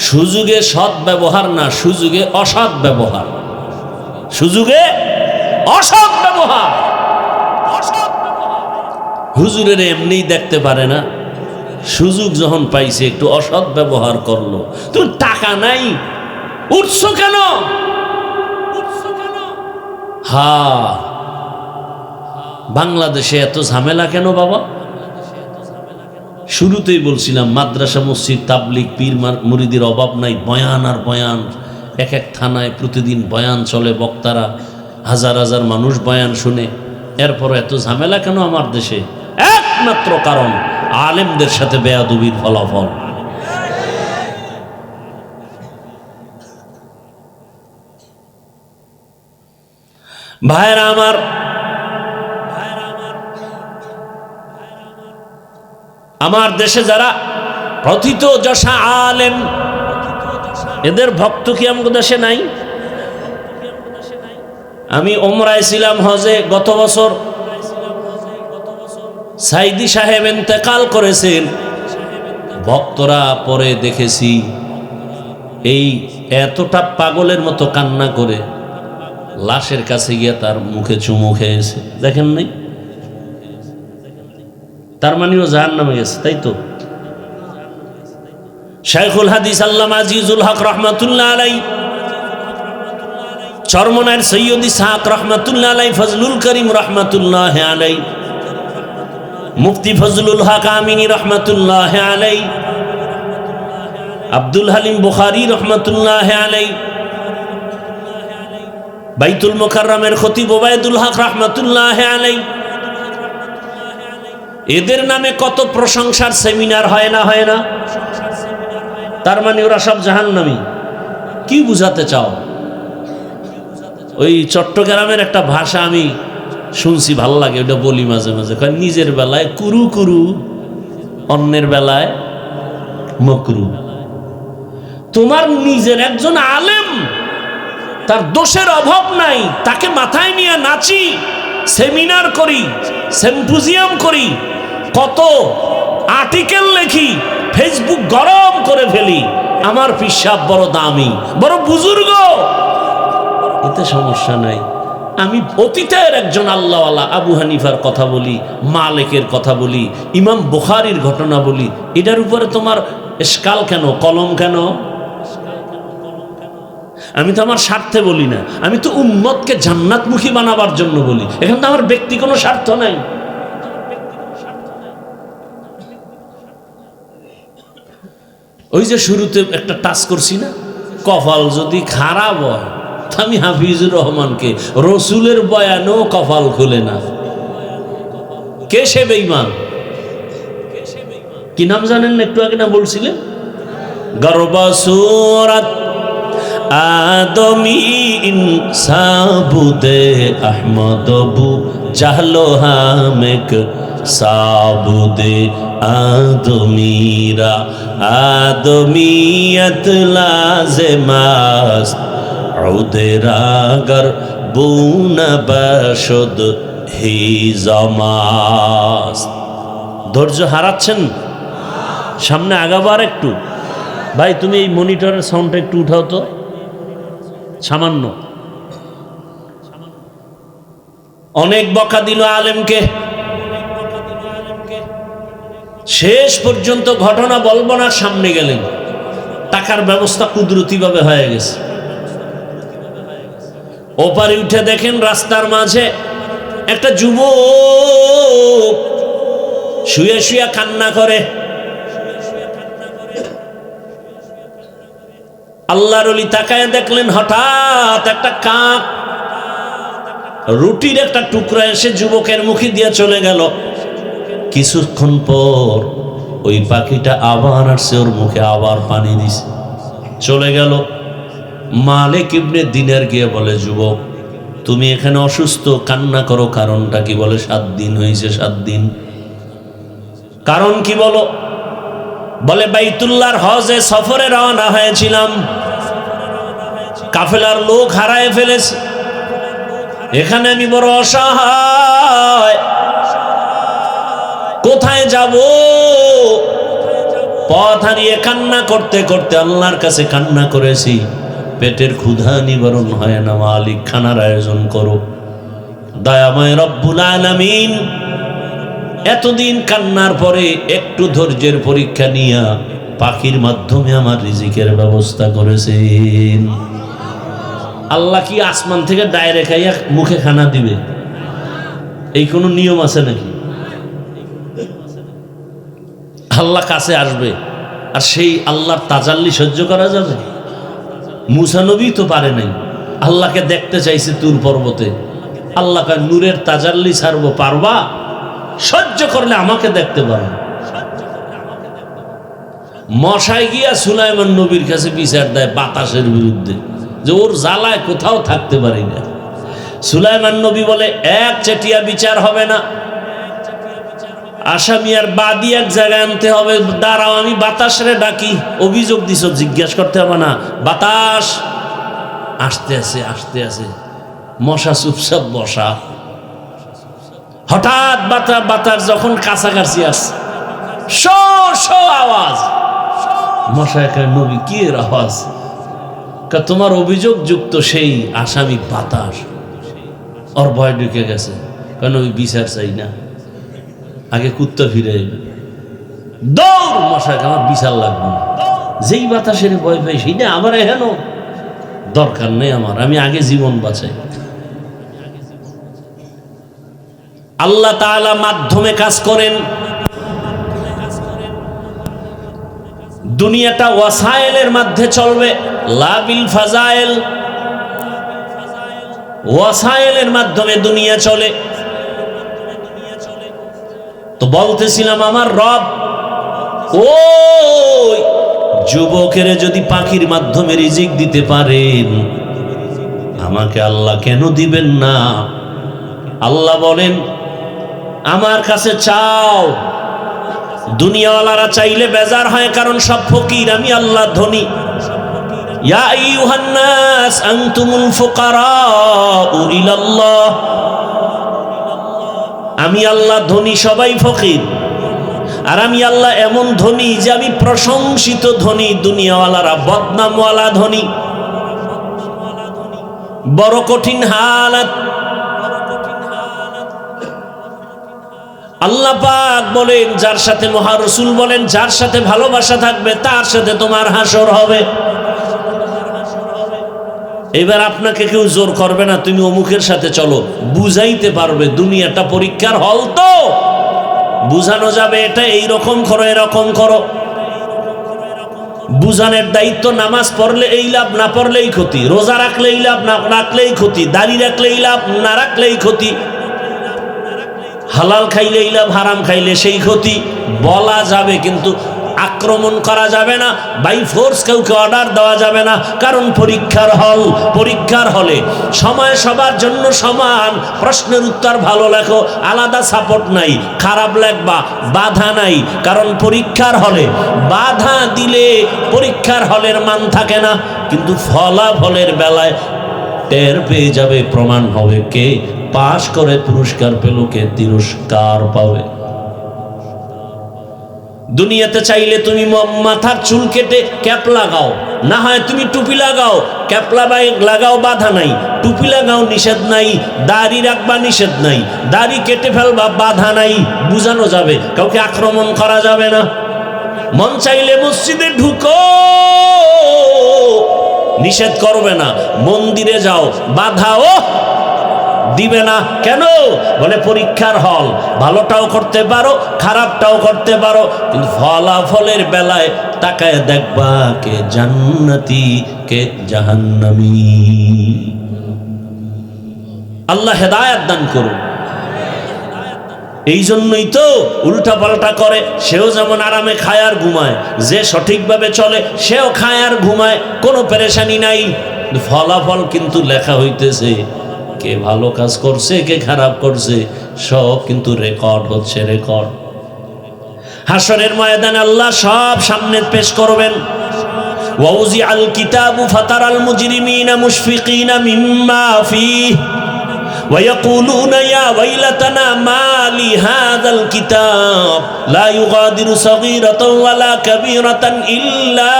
সুযোগে সৎ ব্যবহার না, সুযোগে অসৎ ব্যবহার। সুযোগে অসৎ ব্যবহার। হুজুরের এমনি দেখতে পারে না, সুযোগ যখন পাইছে একটু অসৎ ব্যবহার করলো। তুমি টাকা নাই, উঠছো কেন? বাংলাদেশে এত ঝামেলা কেন বাবা? শুরুতেই বলছিলাম মাদ্রাসা, মসজিদ, তাবলিগ, পীর মুরিদের অভাব নাই। বয়ান আর বয়ান, এক এক থানায় প্রতিদিন বয়ান চলে, বক্তারা হাজার হাজার মানুষ বয়ান শুনে। এরপর এত ঝামেলা কেন আমার দেশে? একমাত্র কারণ আলেমদের সাথে বেয়াদবির ফলাফল। ভাইরা আমার, আমার দেশে যারা প্রথিত যশা আলেম, এদের ভক্ত কি আমাদের দেশে নাই? আমি ওমরায় ছিলাম, হজে গত বছর সাইদি সাহেব ইন্তেকাল করেছেন। ভক্তরা পরে দেখেছি এই এতটা পাগলের মতো কান্না করে লাশের কাছে গিয়ে তার মুখে চুমু খেয়েছে। দেখেন নাই? তার মানেও জাহান্নামে গেছে, তাই তো? শাইখুল হাদিস আল্লামা আজিজুল হক রহমাতুল্লাহ আলাইহি, চরমনায়ের সৈয়দ ইসহাক রহমাতুল্লাহ আলাইহি, ফজলুল করিম রহমাতুল্লাহ আলাইহি, মুফতি ফজলুল হক আমিনী রহমাতুল্লাহ আলাইহি, আব্দুল হালিম বুখারী রহমাতুল্লাহ আলাইহি, বাইতুল মুকাররমের খতিব ওবায়দুল হক রহমাতুল্লাহ আলাইহি, এদের নামে কত প্রশংসার সেমিনার হয় না? হয় না? তার মানে ওরা সব জাহান্নামী। কি বুঝাতে চাও? ওই চট্টগ্রামের একটা ভাষা আমি শুনছি, ভালো লাগে, ওটা বলি মাঝে মাঝে। নিজের বেলায় কুরু কুরু, অন্যের বেলায় মকরু। তোমার নিজের একজন আলেম, তার দোষের অভাব নাই, তাকে মাথায় নিয়ে নাচি, সেমিনার করি, সিম্পোজিয়াম করি, কত আর্টিকেল লেখি, ফেসবুক গরম করে ফেলি। আমার পিসাব বড় দামি, বড় বুজুর্গ, এতে সমস্যা নাই। আমি অতীতের একজন আল্লাহওয়ালা আবু হানিফার কথা বলি, মালিকের কথা বলি, ইমাম বুখারীর ঘটনা বলি। এটার উপরে তোমার ইশকাল কেন? কলম কেন? আমি তো আমার স্বার্থে বলি না, আমি তো উম্মতকে জান্নাতমুখী বানাবার জন্য বলি। এখানে তো আমার ব্যক্তি কোনো স্বার্থ নাই। ওই যে শুরুতে একটা টাচ করছি না, কপাল যদি খারাপ হয়, আমি হাফিজুর রহমানকে, রসুলের বয়ানেও কপাল খুলে না। কে সে বেঈমান? কি নাম জানেন না? একটু আগে না বলছিলেন? গর্বসুরাত আদমি ইনসাবুদে আহমদবু জাহলো হামেক সাবুদে আদমিরা আদমিয়ত লাজেমাস উদেরাগর বুনা বশদ হি জামাস। ধৈর্য হারাচ্ছেন? সামনে আগাবার একটু। ভাই তুমি এই মনিটরের সাউন্ডটা একটু উঠাও তো, সামান্য। অনেক বকা দিল আলেমকে, শেষ পর্যন্ত ঘটনা বলবো না, সামনে গেলেন। টাকার ব্যবস্থা কুদরতিভাবে হয়ে গেছে। ওপারে উঠে দেখেন রাস্তার মাঝে একটা যুবক শুয়ে শুয়ে কান্না করে। আল্লাহর ওলি তাকায় দেখলেন হঠাৎ একটা কাক রুটির একটা টুকরা এসে যুবকের মুখে দিয়ে চলে গেল। কিছুক্ষণ পর ওই পাখিটা আবার আসছে, ওর মুখে আবার পানি দিছে, চলে গেল। মালিক ইবনে দিনার গিয়ে বলে, যুবক তুমি এখানে অসুস্থ, কান্না করো, কারণটা কি? বলে 7 দিন হয়েছে। 7 দিন। কারণ কি বলো? বলে বাইতুল্লাহর হজে সফরে রওনা হয়েছিলাম, কাফেলার লোক হারায় ফেলেছে, এখানে আমি বড় অসহায়, কোথায় যাব? পথ হারিয়ে কান্না করতে করতে আল্লাহর কাছে কান্না করেছি, পেটের ক্ষুধা নিবারণ হয় না, মালিক খানার আয়োজন করো। দয়াময় রব্বুল আলামিন এতদিন কান্নার পরে একটু ধৈর্যের পরীক্ষা নিয়া পাখির মাধ্যমে আমার রিজিকের ব্যবস্থা করেছেন। আল্লাহ কি আসমান থেকে ডাইরেক্ট আইয়া মুখে খানা দিবে? এই কোনো নিয়ম আছে নাকি? আল্লাহ কাছে আসবে আর সেই আল্লাহর তাজাল্লি সহ্য করা যাবে? মুসা নবী তো পারে নাই, আল্লাহকে দেখতে চাইছে তুর পর্বতে, আল্লাহ কয় নূরের তাজাল্লি ছাড়বো, পারবা? সহ্য করলে আমাকে দেখতে পারো। মশাই গিয়া সুলাইমান নবীর কাছে বিচার দেয় বাতাসের বিরুদ্ধে, যে ওর জ্বালায় কোথাও থাকতে পারি না। সুলাইমান নবী বলে এক চেটিয়া বিচার হবে না, আসামি আর বাদী এক জায়গায় আনতে হবে, দাঁড়াও আমি বাতাসরে ডাকি। অভিযোগ দিছ, জিজ্ঞাসা করতে হবে না, বাতাস আসতে আছে আসতে আছে। মশা চুপচাপ বসা। হঠাৎ বাতাস যখন কাছাকাছি আসছে, শো শো আওয়াজ। মশা একা, নবী কি এর আওয়াজ? তোমার অভিযোগ যুক্ত সেই আসামি বাতাস, ওর ভয় ঢুকে গেছে, কারণ ওই বিচার চাই না, আগে কুত্তা ফিরে এলো। দৌড় মশাকে, আমার বিচার লাগবে না, যেই বাতাসের ভয় পাই সেইটা আমার এহেন দরকার নেই, আমার আমি আগে জীবন বাঁচাই। আল্লাহ তাআলা মাধ্যমে কাজ করেন। দুনিয়াটা ওয়াসাইলের মধ্যে চলবে, লাবিল ফাজাইল। ওয়াসাইলের মাধ্যমে দুনিয়া চলে। তো বলতেছিলাম আমার রব ওই যুবকের যদি পাখির মাধ্যমে রিজিক দিতে পারেন, আমাকে আল্লাহ কেন দিবেন না? আল্লাহ বলেন আমার কাছে চাও। দুনিয়াওয়ালারা চাইলে বেজার হয়, কারণ সব ফকির, আমি আল্লাহ ধনী। ইয়া আইয়ুহান নাস আনতুমুল ফুকারাউ ইলাল্লাহ। আমি আল্লাহ ধনী, সবাই ফকির। আর আমি আল্লাহ এমন ধনী যে আমি প্রশংসিত ধনী, দুনিয়াওয়ালারা বদনামওয়ালা ধনী। বড় কঠিন হালাত। আল্লাহ পাক বলেন, যার সাথে মহারসুল বলেন, যার সাথে ভালোবাসা থাকবে তার সাথে তোমার হাসর হবে। এবার আপনাকে কেউ জোর করবে না তুমি অমুকের সাথে চলো, বুঝাইতে পারবে। দুনিয়াটা পরীক্ষার হল, তো বুঝানো যাবে এটা এইরকম করো, এরকম করো। বুঝানোর দায়িত্ব। নামাজ পড়লে এই লাভ, না পড়লেই ক্ষতি। রোজা রাখলেই লাভ, না রাখলেই ক্ষতি। দাড়ি রাখলেই লাভ, না রাখলেই ক্ষতি। হালাল খাইলেই লাভ, হারাম খাইলে সেই ক্ষতি। বলা যাবে কিন্তু আক্রমণ করা যাবে না, বাই ফোর্স কাউকে অর্ডার দেওয়া যাবে না। কারণ পরীক্ষার হল। পরীক্ষার হলে সময় সবার জন্য সমান। প্রশ্নের উত্তর ভালো লেখো, আলাদা সাপোর্ট নাই। খারাপ লেখবা, বাধা নাই। কারণ পরীক্ষার হলে বাধা দিলে পরীক্ষার হলের মান থাকে না, কিন্তু ফলাফলের বেলায় টের পেয়ে যাবে, প্রমাণ হবে কে পাশ করে পুরস্কার পেল, কে তিরস্কার পাবে। দুনিয়াতে চাইলে তুমি মাথার চুল কেটে ক্যাপ লাগাও, না হয় তুমি টুপি লাগাও। ক্যাপ লাগাও, বাধা নাই। টুপি লাগাও, নিষেধ নাই। দাড়ি রাখবা, নিষেধ নাই। দাড়ি কেটে ফেলবা, বাধা নাই। বুঝানো যাবে, কাউকে আক্রমণ করা যাবে না। মন চাইলে মসজিদে ঢুকো, নিষেধ করবে না। মন্দিরে যাও, বাধাও দিবে না। কেন? বলে পরীক্ষার হল, ভালোটাও করতে পারো, খারাপটাও করতে পারো, কিন্তু ফলাফলের বেলায় তাকায় দেখবা কে জান্নাতি কে জাহান্নামী। আল্লাহ হেদায়েত দান করুন। এই জন্যই তো উল্টা পাল্টা করে, সেও যেমন আরামে খায় আর ঘুমায়, যে সঠিকভাবে চলে সেও খায় আর ঘুমায়, কোনো পেরেশানি নাই। ফলাফল কিন্তু লেখা হইতেছে, কে ভালো কাজ করছে কে খারাপ করছে সব কিন্তু রেকর্ড হচ্ছে, রেকর্ড। হাসরের ময়দানে আল্লাহ সব সামনে পেশ করবেন। ওয়াউজি আল কিতাবু ফাতারাল মুজরিমিনা মুশফিকিনা মিম্মা ফিহি ويقولون يا ويلتنا ما لهذا الكتاب لا يغادر صغيرة ولا كبيرة إلا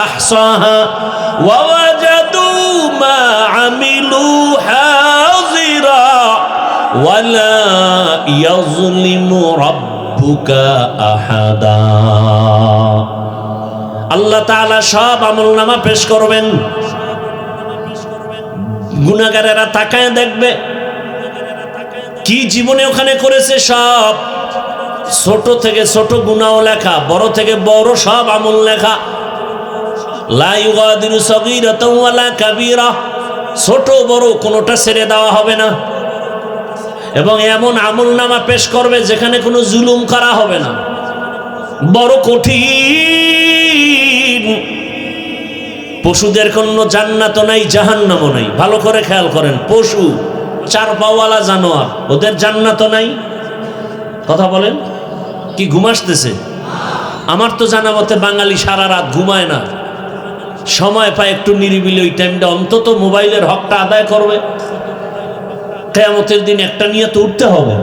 أحصاها ووجدوا ما عملوا حاضرا ولا يظلم ربك أحدا। আল্লাহ তাআলা সব আমলনামা পেশ করবেন। গুনাহগারেরা তাকায় দেখবে কি জীবনে ওখানে করেছে, সব ছোট থেকে ছোট গুনাহ লেখা, বড় থেকে বড় সব আমল লেখা। লা ইউগাদিরু সগীরাতাও ওয়ালা কাবীরা, ছোট বড় কোনোটা ছেড়ে দেওয়া হবে না। এবং এমন আমলনামা পেশ করবে যেখানে কোনো জুলুম করা হবে না, বড় কঠিন। পশুদের কোনো জান্নাতও নাই জাহান্নামও নাই। ভালো করে খেয়াল করেন, পশু চার পাওয়ালা জানোয়ার, ওদের জান্নাতও নাই। কথা বলেন, কি ঘুম আসতেছে? আমার তো জানা মতে বাঙালি সারা রাত ঘুমায় না, সময় পায় একটু নিরিবিলি ওই টাইমটা অন্তত মোবাইলের হকটা আদায় করবে। কিয়ামতের দিন একটা নিয়ে তো উঠতে হবে।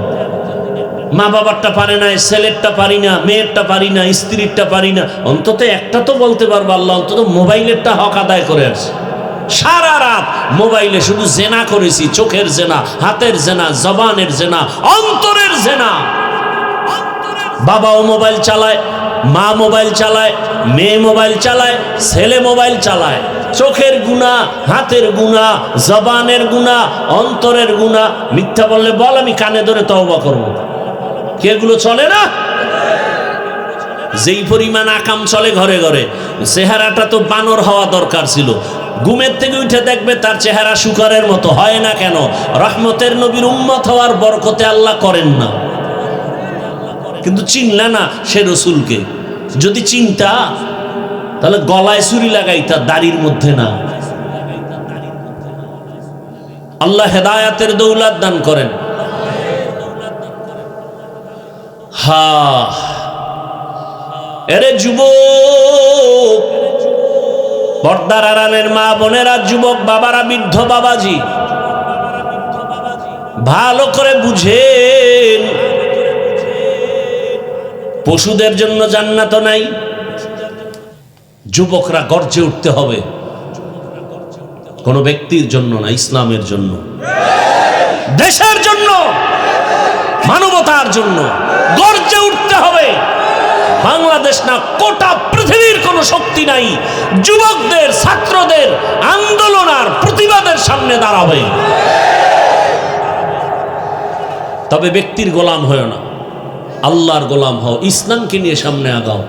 মা বাবারটা পারে না, ছেলেরটা পারি না, মেয়েরটা পারি না, স্ত্রীরটা পারি না, অন্তত একটা তো বলতে পারবো আল্লাহ অন্তত মোবাইলেরটা হক আদায় করে আসছে। সারা রাত মোবাইলে শুধু জেনা করেছি, চোখের জেনা, হাতের জেনা, জবানের জেনা, অন্তরের জেনা। বাবাও মোবাইল চালায়, মা মোবাইল চালায়, মেয়ে মোবাইল চালায়, ছেলে মোবাইল চালায়। চোখের গুনাহ, হাতের গুনাহ, জবানের গুনাহ, অন্তরের গুনাহ। মিথ্যা বললে বল, আমি কানে ধরে তওবা করব। এগুলো চলে না? যেই পরিমাণ আকাম চলে ঘরে ঘরে, চেহারাটা তো বানর হওয়া দরকার ছিল। ঘুমের থেকে উঠে দেখবে তার চেহারা শুকরের মতো। হয় না কেন? রহমতের নবীর উম্মত হওয়ার বরকতে আল্লাহ করেন না। কিন্তু চিনলা না সে রসুলকে। যদি চিনতা তাহলে গলায় ছুরি লাগাইতা, দাড়ির মধ্যে না। আল্লাহ হেদায়াতের দৌলত দান করেন। এরে যুবক, পর্দার আড়ালের মা বোনেরা, যুবক বাবারা, বৃদ্ধ বাবাজি, ভালো করে বুঝেন, পশুদের জন্য জান্নাত নাই। যুবকরা গর্জে উঠতে হবে, কোন ব্যক্তির জন্য না, ইসলামের জন্য, দেশের জন্য, মানবতার জন্য গর্জে উঠতে হবে। বাংলাদেশ না, গোটা পৃথিবীর কোনো শক্তি নাই যুবকদের, ছাত্রদের আন্দোলন আর প্রতিবাদের সামনে দাঁড়াবে। তবে ব্যক্তির গোলাম হয় না, আল্লাহর গোলাম হও, ইসলামকে নিয়ে সামনে আগাও।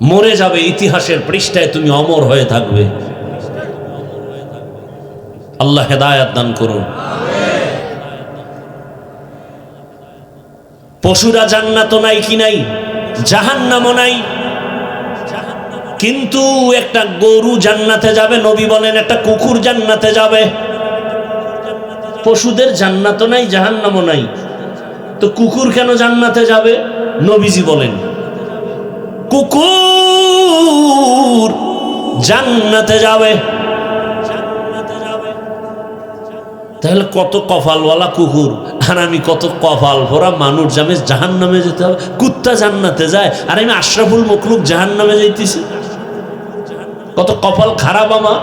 মরে যাবে, ইতিহাসের পৃষ্ঠায় তুমি অমর হয়ে থাকবে। আল্লাহ হেদায়েত দান করুন। পশুরা জান্নাত নাই কি নাই? জাহান্নামও নাই। কিন্তু একটা গরু জান্নাতে যাবে, নবী বলেন একটা কুকুর জান্নাতে যাবে। পশুদের জান্নাত নাই, জাহান্নামও নাই, তো কুকুর কেন জান্নাতে যাবে? নবীজি বলেন কুকুর জান্নাতে যাবে। তাহলে কত কপালওয়ালা কুকুর, আর আমি কত কপাল ভরা মানুষ, যাবে জাহান্নামে যেতে হবে। কুত্তা জান্নাতে যায় আর আমি আশরাফুল মখলুক জাহান্নামে যাইতেছি। কত কপাল খারাপ আমার।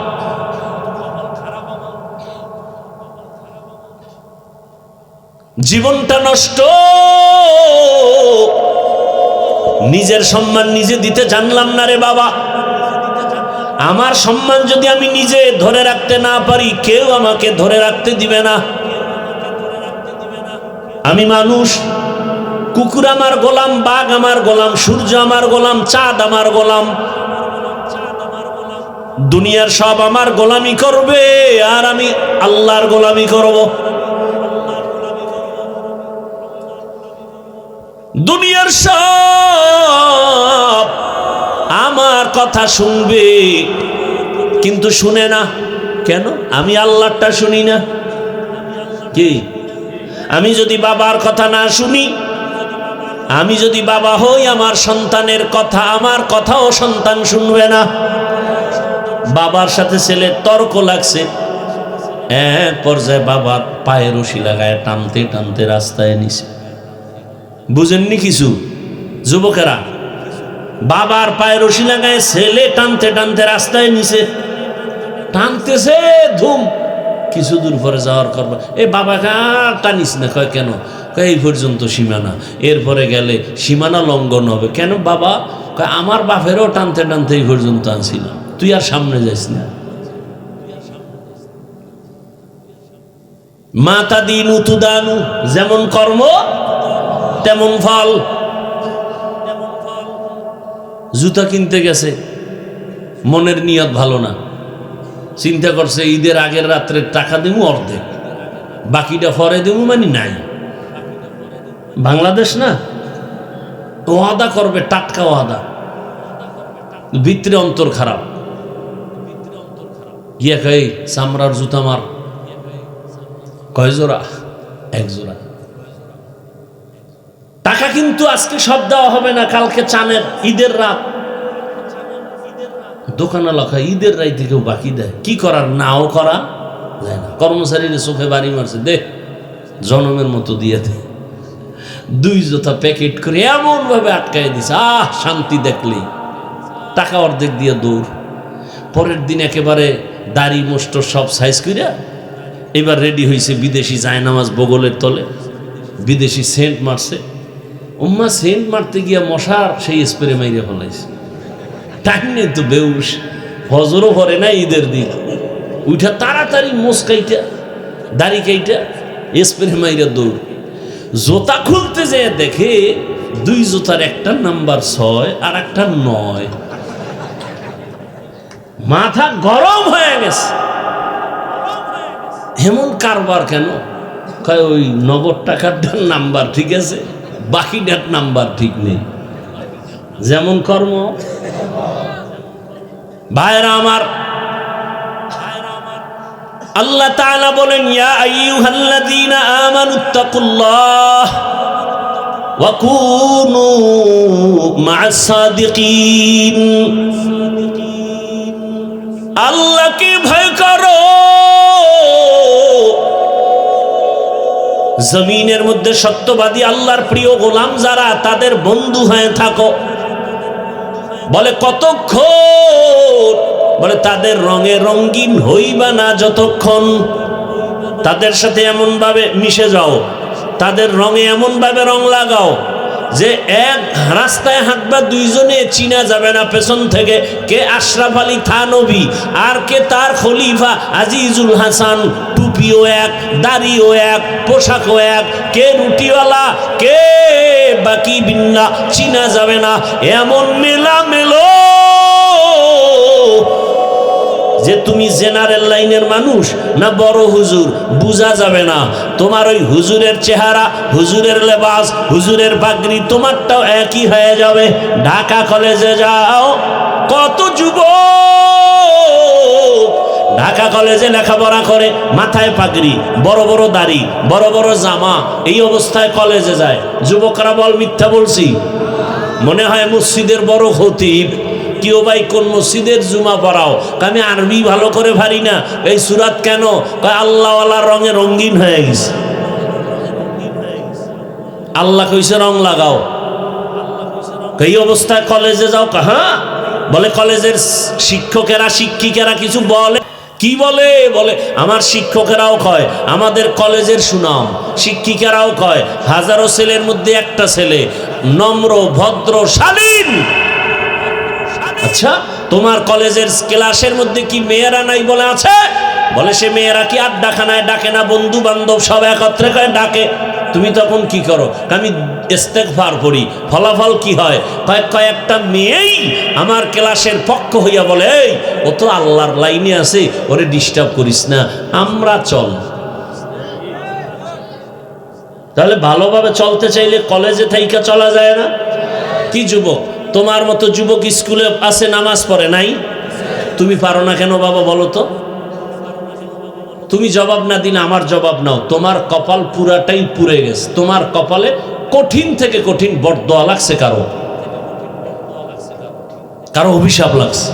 জীবনটা নষ্ট, নিজের সম্মান নিজে দিতে জানলাম না রে বাবা। আমার সম্মান যদি আমি নিজে ধরে রাখতে না পারি, কেউ আমাকে ধরে রাখতে দিবে না। আমি মানুষ, কুকুর আমার গোলাম, বাঘ আমার গোলাম, সূর্য আমার গোলাম, চাঁদ আমার গোলাম। দুনিয়ার সব আমার গোলামি করবে আর আমি আল্লাহর গোলামি করব। দুনিয়ার সব আমার কথা শুনবে, কিন্তু শুনে না কেন? আমি আল্লাহরটা শুনি না। কি আমি যদি বাবার কথা না শুনি, আমি যদি বাবা হই, আমার সন্তানের কথা, আমার কথাও সন্তান শুনবে না। বাবার সাথে ছেলের তর্ক লাগছে, এক পর্যায়ে বাবার পায়ে রশি লাগায় টানতে টানতে রাস্তায় নিছে। বুঝেননি কিছু যুবকেরা? বাবার পায়ে রশি লাগায় ছেলে টানতে টানতে রাস্তায় নিছে, টানতেছে ধুম। কিছু দূর পরে যাওয়ার করবো, এ বাবাকে আর টানিস না। কয় কেন? কয় এই পর্যন্ত সীমানা, এরপরে গেলে সীমানা লঙ্ঘন হবে। কেন বাবা? কয় আমার বাপেরও টানতে টানতে এই পর্যন্ত আনছিলাম, তুই আর সামনে যাইস না। মাতা দিনু তুদানু, যেমন কর্ম তেমন ফল। জুতা কিনতে গেছে, মনের নিয়ত ভালো না, চিন্তা করছে ঈদের আগের রাত্রে টাকা দেবো অর্ধেক, বাকিটা পরে দেবো, মানে নাই। বাংলাদেশ না, ওয়াদা করবে, টাটকা ওয়াদা, ভিতরে অন্তর খারাপ। গিয়া কই চামড়ার জুতা মার। কয় জোড়া? এক জোড়া। টাকা কিন্তু আজকে সব দেওয়া হবে না, কালকে চানের ঈদের রাত। দোকানে লেখা ঈদের রাইতে কেউ বাকি দেয়, কি করার? নাও করা যায় না। কর্মচারীর চোখে বাড়ি মারছে, দে জনমের মতো দিয়ে দে। দুই জোতা প্যাকেট করে এমন ভাবে আটকাই দিছে, আহ শান্তি দেখলেই। টাকা অর্ধেক দিয়ে দৌড়। পরের দিন একেবারে দাড়ি মোষ্ট সব সাইজ করিয়া এবার রেডি হয়েছে, বিদেশি জায়নামাজ বগলের তলে, বিদেশি সেন্ট মারছে। উম্মা সেন্ট মারতে গিয়া মশার সেই স্প্রে মাইরে ফেলাইছে। টাইম নেই তো, বেউস, হজরও ভরে না ঈদের দিন। উঠা তাড়াতাড়ি মোষ কাইটা, দাড়ি কাইটা, স্প্রে মাইরা দৌড়। জোতা খুলতে যেয়ে দেখে দুই জোতার একটা নাম্বার 6 আর একটা 9। মাথা গরম হয়ে গেছে, এমন কারবার কেন? কয় ওই নগদ টাকাটার নাম্বার ঠিক আছে, বাকিটার নাম্বার ঠিক নেই। যেমন কর্ম। ভাইরা আমার, আল্লাহ তাআলা বলেন, ইয়া আইয়ুহাল্লাযীনা আমানুত্তাকুল্লাহ ওয়া কুনু মা'আস সাদিকিন। আল্লাহকে ভয় করো, জমিনের মধ্যে সত্যবাদী আল্লাহর প্রিয় গোলাম যারা, তাদের বন্ধু হয়ে থাকো। বলে কতক্ষণ? বলে তাদের রঙে রঙিন হইবা না যতক্ষণ। তাদের সাথে এমন ভাবে মিশে যাও, তাদের রঙে এমন ভাবে রং লাগাও যে এক রাস্তায় হাঁটবা, দুইজনে চিনা যাবে না পেছন থেকে কে আশরাফ আলী থানবী আর কে তার খলিফা আজিজুল হাসান। টুপিও এক, দাড়িও এক, পোশাকও এক, কে রুটিওয়ালা কে বাকি বিন্না, চিনা যাবে না। এমন মেলা মেলো যে তুমি জেনারেল লাইনের মানুষ না বড় হুজুর বুঝা যাবে না। তোমার ওই হুজুরের চেহারা, হুজুরের লেবাস, হুজুরের পাগড়ি তোমারটাও একই হয়ে যাবে। ঢাকা কলেজে যাও, কত যুবক ঢাকা কলেজে লেখাপড়া করে, মাথায় পাগড়ি, বড় বড় দাড়ি, বড় বড় জামা, এই অবস্থায় কলেজে যায়। যুবকরা বল মিথ্যা বলছি? মনে হয় মসজিদের বড় খতিব। কেউ ভাই কোন মসজিদের জুমা পড়াও? আমি আরবি ভালো করে পারি না। এই সুরাত কেন? আল্লাহওয়ালার রঙে রঙিন হয়ে গেছে। আল্লাহ কইছে রং লাগাও, এই অবস্থায় কলেজে যাও। হ্যাঁ বলে কলেজের শিক্ষকেরা শিক্ষিকেরা কিছু বলে? কি বলে? বলে আমার শিক্ষকেরাও কয় আমাদের কলেজের সুনাম, শিক্ষিকারাও কয় হাজারো ছেলের মধ্যে একটা ছেলে নম্র, ভদ্র, শালীন। আচ্ছা, তোমার কলেজের ক্লাসের মধ্যে কি মেয়েরা নাই বলে আছে? বলে সে মেয়েরা কি আড্ডাখানায় ডাকে না, বন্ধু বান্ধব সব একত্রে করে ডাকে? তুমি তখন কি করো? আমি ইস্তেগফার পড়ি। ফলাফল কি হয়? কয়েকটা মেয়েই আমার ক্লাসের পক্ষ হইয়া বলে, এই ও তো আল্লাহর লাইনে আছে, ওরে ডিস্টার্ব করিস না, আমরা চল। তাহলে ভালোভাবে চলতে চাইলে কলেজে থাইকা চলা যায় না? কি যুবক, তোমার মতো যুবক স্কুলে আছে, নামাজ পড়ে নাই? তুমি পারো না কেন বাবা বলো তো? তুমি জবাব না দিন, আমার জবাব নাও। তোমার কপাল পুরাটাই পুড়ে গেছে। তোমার কপালে কঠিন থেকে কঠিন বরদোয়া লাগছে, কারো অভিশাপ লাগছে।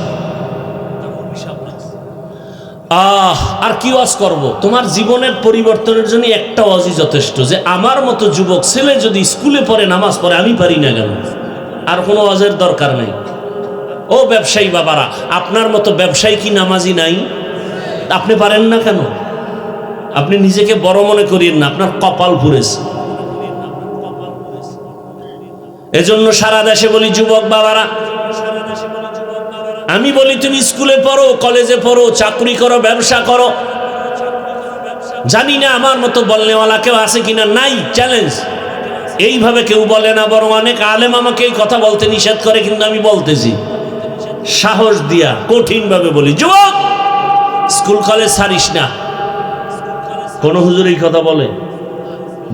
আর কি ওয়াজ করব? তোমার জীবনের পরিবর্তনের জন্য একটা ওয়াজই যথেষ্ট, যে আমার মতো যুবক ছেলে যদি স্কুলে পড়ে, নামাজ পড়ে, আমি পারি না কেন? আর কোনো ওয়াজের দরকার নেই। ও ব্যবসায়ী বাবারা, আপনার মতো ব্যবসায়ী কি নামাজি নাই? আপনি পারেন না কেন? আপনি নিজেকে বড় মনে করিয়েন না, আপনার কপাল পুড়েছে। এজন্য সারা দেশে বলি, যুবক বাবারা, আমি বলি তুমি স্কুলে পড়ো, কলেজে পড়ো, চাকরি করো, ব্যবসা করো, জানি না আমার মতো বলনেওয়ালা কেউ আছে কিনা, নাই, চ্যালেঞ্জ। এইভাবে কেউ বলে না, বরং অনেক আলেম আমাকে এই কথা বলতে নিষেধ করে, কিন্তু আমি বলতেছি সাহস দিয়া, কঠিন ভাবে বলি, যুবক স্কুল কলেজ ছাড়িস না। কোন হুজুর এই কথা বলে?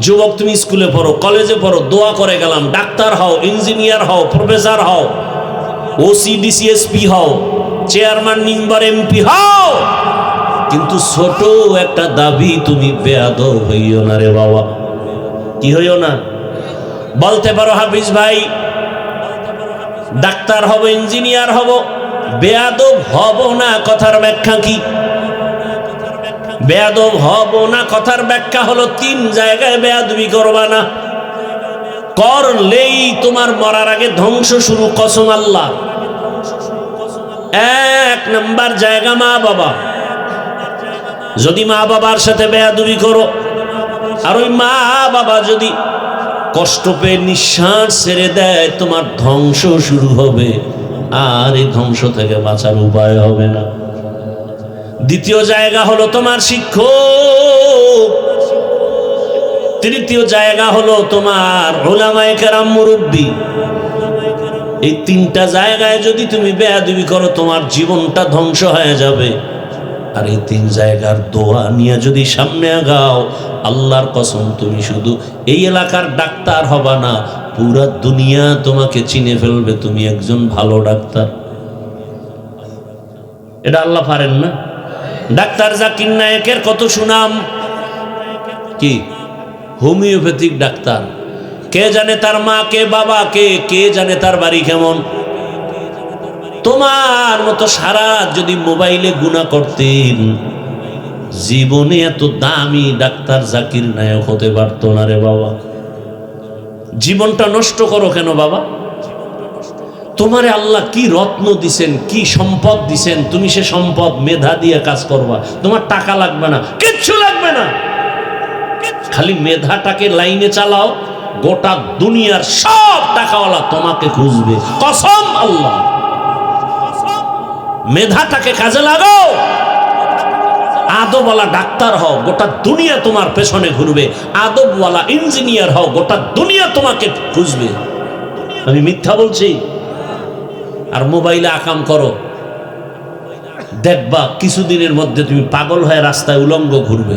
যুবক তুমি স্কুলে পড়ো, কলেজে পড়ো, দোয়া করে গেলাম, ডাক্তার হও, ইঞ্জিনিয়ার হও, প্রফেসর হও, ওসিডিসিএসপি হও, চেয়ারম্যান মেম্বার এমপি হও, কিন্তু ছোট একটা দাবি, তুমি বেয়াদব হইও না রে বাবা। কি হইও না? বলতে পারো হাফিজ ভাই ডাক্তার হব, ইঞ্জিনিয়ার হব, বেয়াদব হব না, কথার ব্যাখ্যা কি? বেয়াদব হব না কথার ব্যাখ্যা হলো, 3 জায়গায় বেয়াদবি করবা না, করলেই তোমার মরার আগে ধ্বংস শুরু, কসম আল্লাহ। 1 নাম্বার জায়গা মা বাবা। যদি মা বাবার সাথে বেয়াদবি করো, আর ওই মা বাবা যদি কষ্ট পেয়ে নিঃশ্বাস ছেড়ে দেয়, তোমার ধ্বংস শুরু হবে, আর এই ধ্বংস থেকে বাঁচার উপায় হবে না। দ্বিতীয় জায়গা হলো তোমার শিক্ষক। তৃতীয় জায়গা হলো তোমার উলামায়ে কেরাম, মুরব্বী। এই 3টা জায়গায় যদি তুমি বেয়াদবি করো, তোমার জীবনটা ধ্বংস হয়ে যাবে। আর এই 3 জায়গার দোয়া নিয়ে যদি সামনে আগাও, আল্লাহর কসম, তুমি শুধু এই এলাকার ডাক্তার হবা না, পুরা দুনিয়া তোমাকে চিনে ফেলবে, তুমি একজন ভালো ডাক্তার। এটা আল্লাহ পারেন না? ডাক্তার জাকির নায়েকের কত সুনাম, কি হোমিওপ্যাথিক ডাক্তার। কে জানে তার মা কে, বাবা কে, কে জানে তার বাড়ি কেমন। তোমার মতো সারা যদি মোবাইলে গুনাহ করতেন, জীবনে এত দামি ডাক্তার জাকির নায়ক হতে পারতো না রে বাবা। জীবনটা নষ্ট করো কেন বাবা? তোমারে আল্লাহ কি রত্ন দিছেন, কি সম্পদ দিছেন, তুমি সে সম্পদ মেধা দিয়ে কাজ করবা। তোমার টাকা লাগবে না, কিচ্ছু লাগবে না, খালি মেধাটাকে লাইনে চালাও, গোটা দুনিয়ার সব টাকাওয়ালা তোমাকে খুঁজবে, কসম আল্লাহ। মেধাটাকে কাজে লাগাও, আদবওয়ালা ডাক্তার হও, গোটা দুনিয়া তোমার পেছনে ঘুরবে। আদবওয়ালা ইঞ্জিনিয়ার হও, গোটা দুনিয়া তোমাকে খুঁজবে। আমি মিথ্যা বলছি? আর মোবাইলে আকাম করো, দেখবা কিছুদিনের মধ্যে তুমি পাগল হয়ে রাস্তায় উলঙ্গ ঘুরবে,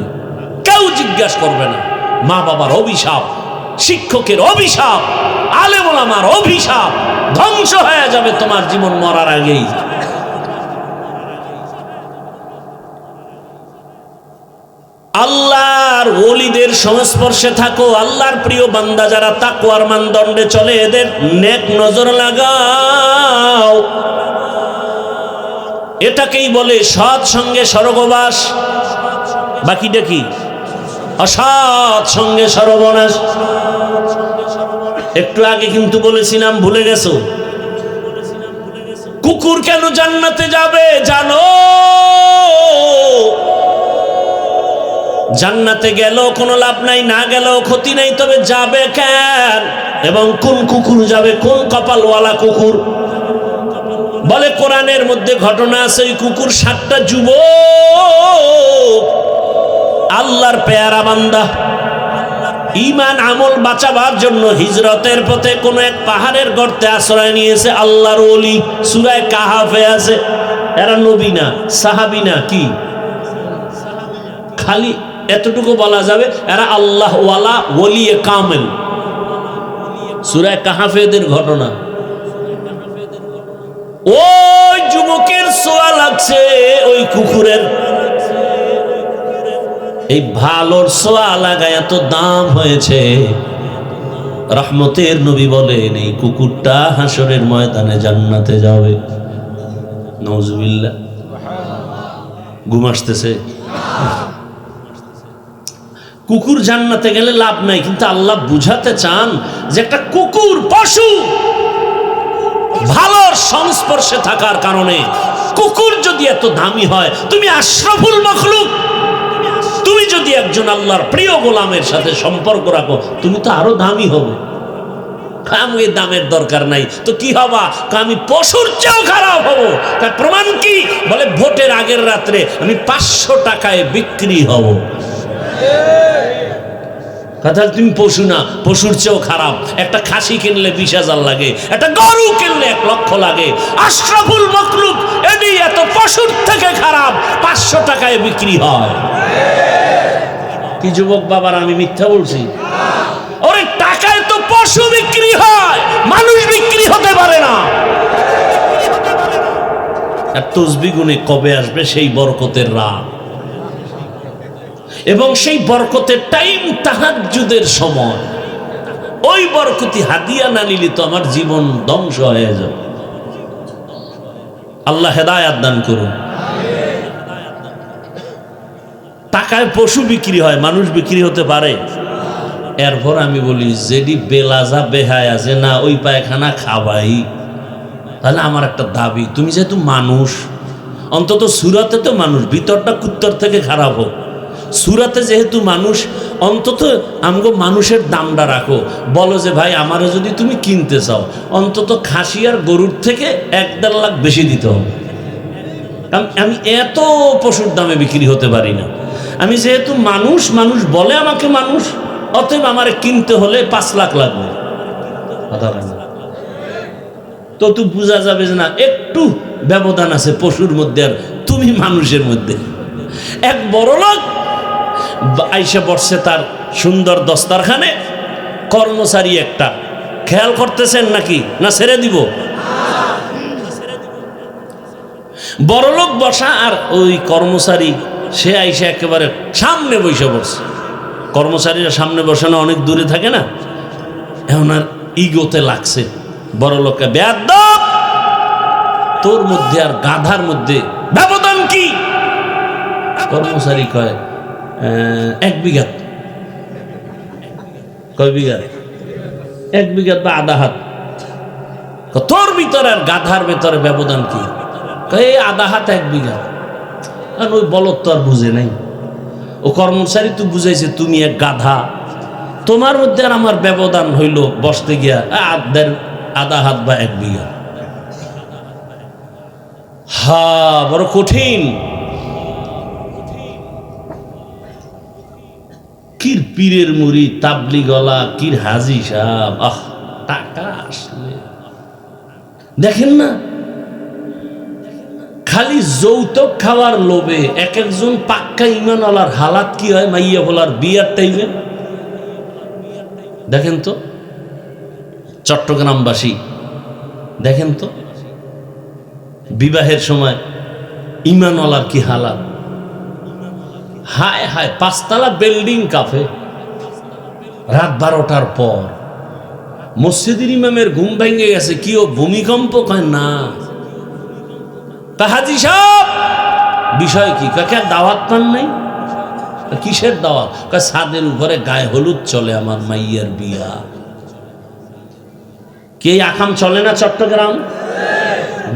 কেউ জিজ্ঞাসা করবে না। মা বাবার অভিশাপ, শিক্ষকের অভিশাপ, আলেম ওলামার অভিশাপ, ধ্বংস হয়ে যাবে তোমার জীবন মরার আগেই। আল্লাহর ওলিদের সংস্পর্শে থাকো, আল্লাহর প্রিয় বান্দা যারা তাকওয়ার মানদণ্ডে চলে, এদের নেক নজর লাগাও। এটাকেই বলে সৎ সঙ্গে স্বর্গবাস। বাকিটা কি? অসৎ সঙ্গে সর্বনাশ। একটু আগে কিন্তু বলেছিলাম, ভুলে গেছো? কুকুর কেন জান্নাতে যাবে জানো? জান্নাতে গেলেও কোনো লাভ নাই, না গেলেও ক্ষতি নাই, তবে যাবে কেন? এবং কোন কুকুর যাবে, কোন কপালওয়ালা কুকুর? বলে কোরআনের মধ্যে ঘটনা আছে, ওই কুকুর 7টা যুবক, আল্লাহর পেয়ারা বান্দা, ঈমান আমল বাঁচাবার জন্য হিজরতের পথে কোন এক পাহাড়ের গর্তে আশ্রয় নিয়েছে। আল্লাহর ওলি, সূরা কাহাফে আছে। এরা নবী না, সাহাবী না, কি খালি এতটুকু বলা যাবে এরা আল্লাহ ওয়ালা, ওলিয়ে কামেল। সূরা কাহাফের ঘটনা। ওই যুবকের ছোঁয়া লাগছে ওই কুকুরের। এই ভালোর ছোঁয়া লাগায় এত দাম হয়েছে। রহমতের নবী বলেন এই কুকুরটা হাসরের ময়দানে জান্নাতে যাবে। নাউজুবিল্লাহ। ঘুম আসতেছে? কুকুর জান্নাতে গেলে লাভ নাই, কিন্তু আল্লাহ বুঝাতে চান যে একটা কুকুর পশু ভালোর সংস্পর্শে থাকার কারণে কুকুর যদি এত দামি হয়, তুমি আশরাফুল মাখলুক, তুমি যদি একজন আল্লাহর প্রিয় গোলামের সাথে সম্পর্ক রাখো, তুমি তো আরো দামি হবে। আমি দামের দরকার নাই তো কি হবা? আমি পশুর চেয়েও খারাপ হব। তার প্রমাণ কি? বলে ভোটের আগের রাত্রে আমি 500 টাকায় বিক্রি হব। কথা, তুমি পশু না, পশুর চেয়েও খারাপ। একটা খাসি কিনলে 20,000 লাগে, একটা গরু কিনলে 1 লক্ষ লাগে। আশরাফুল মাখলুক এদি এত পশুর থেকে খারাপ, 500 টাকায় বিক্রি হয়। কি যুবক বাবার, আমি মিথ্যা বলছি? ওরে টাকায় তো পশু বিক্রি হয়, মানুষ বিক্রি হতে পারে না। আর তসবিহ গুনে কবে আসবে সেই বরকতের রাত, এবং সেই বরকতের টাইম তাহাজ্জুদের সময়। ওই বরকতি হাদিয়া না নিলে তো আমার জীবন ধ্বংস হয়ে যাবে। আল্লাহ হেদায়াত দান করুন। টাকায় পশু বিক্রি হয়, মানুষ বিক্রি হতে পারে? এরপর আমি বলি যেডি বেলাজা বেহায়া যে না ওই পায়খানা খাবাই, তাহলে আমার একটা দাবি, তুমি যেহেতু মানুষ, অন্তত সূরাতে তো মানুষ, ভিতরটা কুত্তর থেকে খারাপ হোক, সূরাতে যেহেতু মানুষ, অন্তত আমগো মানুষের দামটা রাখো। বলো যে ভাই আমারে যদি তুমি কিনতে চাও, অন্তত খাসি আর গরুর থেকে 1-1.5 লাখ বেশি দিতে হবে। আমি এত পশুর দামে বিক্রি হতে পারি না। আমি যেহেতু মানুষ, মানুষ বলে আমাকে মানুষ, অতএব আমারে কিনতে হলে 5 লাখ লাগবে। তো তুই বোঝা যাবে যে না একটু ব্যবধান আছে পশুর মধ্যে আর তুমি মানুষের মধ্যে। এক বড় লোক আইসা বসছে তার সুন্দর দস্তারখানে, কর্মচারী একটা, খেয়াল করতেছেন নাকি না ছেড়ে দিব? বড় লোক বসা আর ওই কর্মচারী সে আইসা একেবারে সামনে বসে পড়ছে। কর্মচারীরা সামনে বসানো অনেক দূরে থাকে না, এখন আর ইগোতে লাগছে। বড় লোককে, বেয়াদব, তোর মধ্যে আর গাধার মধ্যে ব্যবধান কি? কর্মচারী কয় 1 বিঘা। কয় বিঘা? 1 বিঘা বা আধা হাত। তোর ভিতরে আর গাধার ভিতরে ব্যবধান কি? কয় আধা হাত 1 বিঘা। আর ওই বলদ তো আর বুঝে নাই। ও কর্মচারী তো বুঝাইছে তুমি এক গাধা, তোমার মধ্যে আর আমার ব্যবধান হইল বসতে গিয়া আধা হাত বা 1 বিঘা। হা, বড় কঠিন। কির পীরের মুড়ি, তাবলি গলা, কির হাজি সাহেব, আহ টাকা আসলে দেখেন না, খালি যৌতুক খাওয়ার লোভে এক একজন পাক্কা ইমানওয়ালার হালাত কি হয় মাইয়া বলার বিয়ার টাইমে। দেখেন তো চট্টগ্রামবাসী, দেখেন তো বিবাহের সময় ইমানওয়ালার কি হালাত। হায় হায়, 5 তলা বিল্ডিং কাফে, রাত 12টার পর মসজিদের ইমামের ঘুম ভেঙে গেছে। কি ও ভূমিকম্প? কয় না। হাজি সাহেব বিষয় কি? কাকে দাওয়াত পান নাই? কিসের দাওয়াত? ছাদের উপরে গায়ে হলুদ চলে, আমার মাইয়ার বিয়া। কে আকাম চলে না চট্টগ্রাম?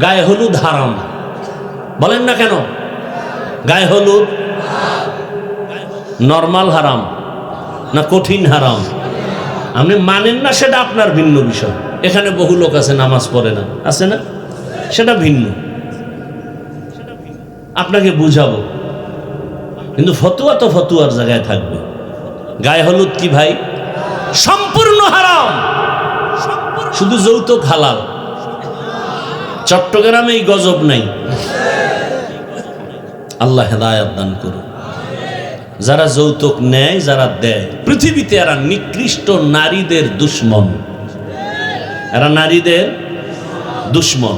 গায়ে হলুদ হারাম, বলেন না কেন? গায়ে হলুদ নরমাল হারাম না কঠিন হারাম? আপনি মানেন না সেটা আপনার ভিন্ন বিষয়। এখানে বহু লোক আছে নামাজ পড়ে না, আছে না? সেটা ভিন্ন, আপনাকে বুঝাবো। কিন্তু ফতুয়া তো ফতুয়ার জায়গায় থাকবে। গায়ে হলুদ কি ভাই? সম্পূর্ণ হারাম। শুধু যৌতুক হালাল। চট্টগ্রামে এই গজব নাই। আল্লাহ হেদায়েত দান করুন। যারা যৌতুক নেয়, যারা দেয়, পৃথিবীতে এরা নিকৃষ্ট নারীদের দুশ্মন। এরা নারীদের দুশ্মন,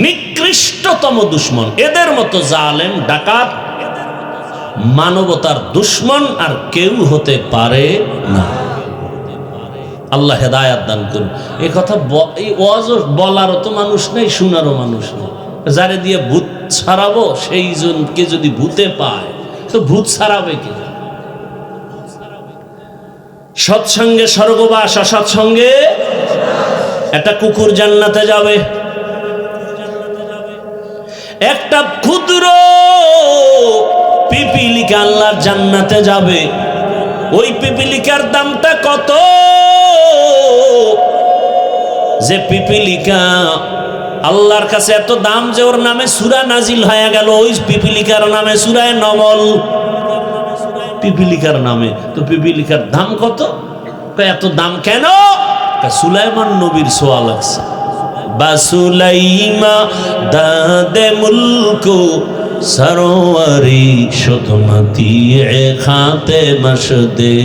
নিকৃষ্টতম দুশ্মন। এদের মতো জালেম ডাকাত মানবতার দুশ্মন আর কেউ হতে পারে না। আল্লাহ হেদায়েত দান করুন। এই কথা এই ওয়াজ বলারও তো মানুষ নেই, শোনারও মানুষ নেই। যারে দিয়ে ভূত ছাড়াবো সেই জনকে যদি ভূতে পায় তো ভূত ছাড়াবে কে? সৎসঙ্গে স্বর্গবাস, অসৎসঙ্গে একটা কুকুর জান্নাতে যাবে। একটা ক্ষুদ্র পিপিলিকা আল্লাহর জান্নাতে যাবে। ওই পিপিলিকার দামটা কত যে পিপিলিকা আল্লাহর কাছে এত দাম যে ওর নামে সূরা নাজিল হয়ে গেল। ওই পিপিলিকার নামে সূরায়ে নমল, পিপিলিকার নামে। তো পিপিলিকার দাম কত? এত দাম কেন? সুলাইমান নবীর সোয়া লাগছে। বাসুলাইমা দাদে মুলকো সরোয়ারি শতমতি খাতে মশদে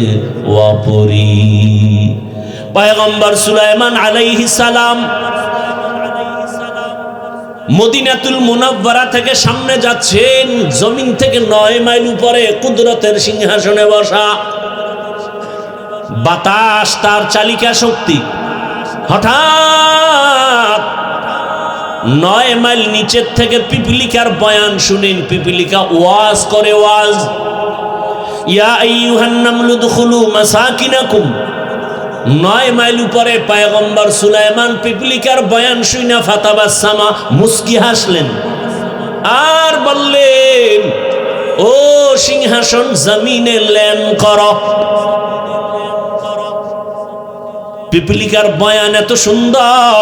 ওয়াপুরি। পয়গম্বর সুলাইমান আলাইহিস সালাম মদিনাতুল মুনাওয়ারা থেকে সামনে যাচ্ছেন। জমিন থেকে 9 মাইল উপরে কুদরতের সিংহাসনে বসা। বাতাস তার চালিকা শক্তি। হঠাৎ 9 মাইল নিচের থেকে পিপিলিকার বয়ান শুনেন। পিপিলিকা ওয়াজ করে, ওয়াজ। ইয়া আইয়ুহান নামলু দুখুলু মাসাকিনাকুম। 9 মাইল উপরে পয়গম্বর সুলাইমান পিপিলিকার বয়ান শুনে ফাতাবাসসামা, মুস্কি হাসলেন আর বললেন, ও সিংহাসন জমিনে ল্যান করো। পিপিলিকার বয়ান এত সুন্দর,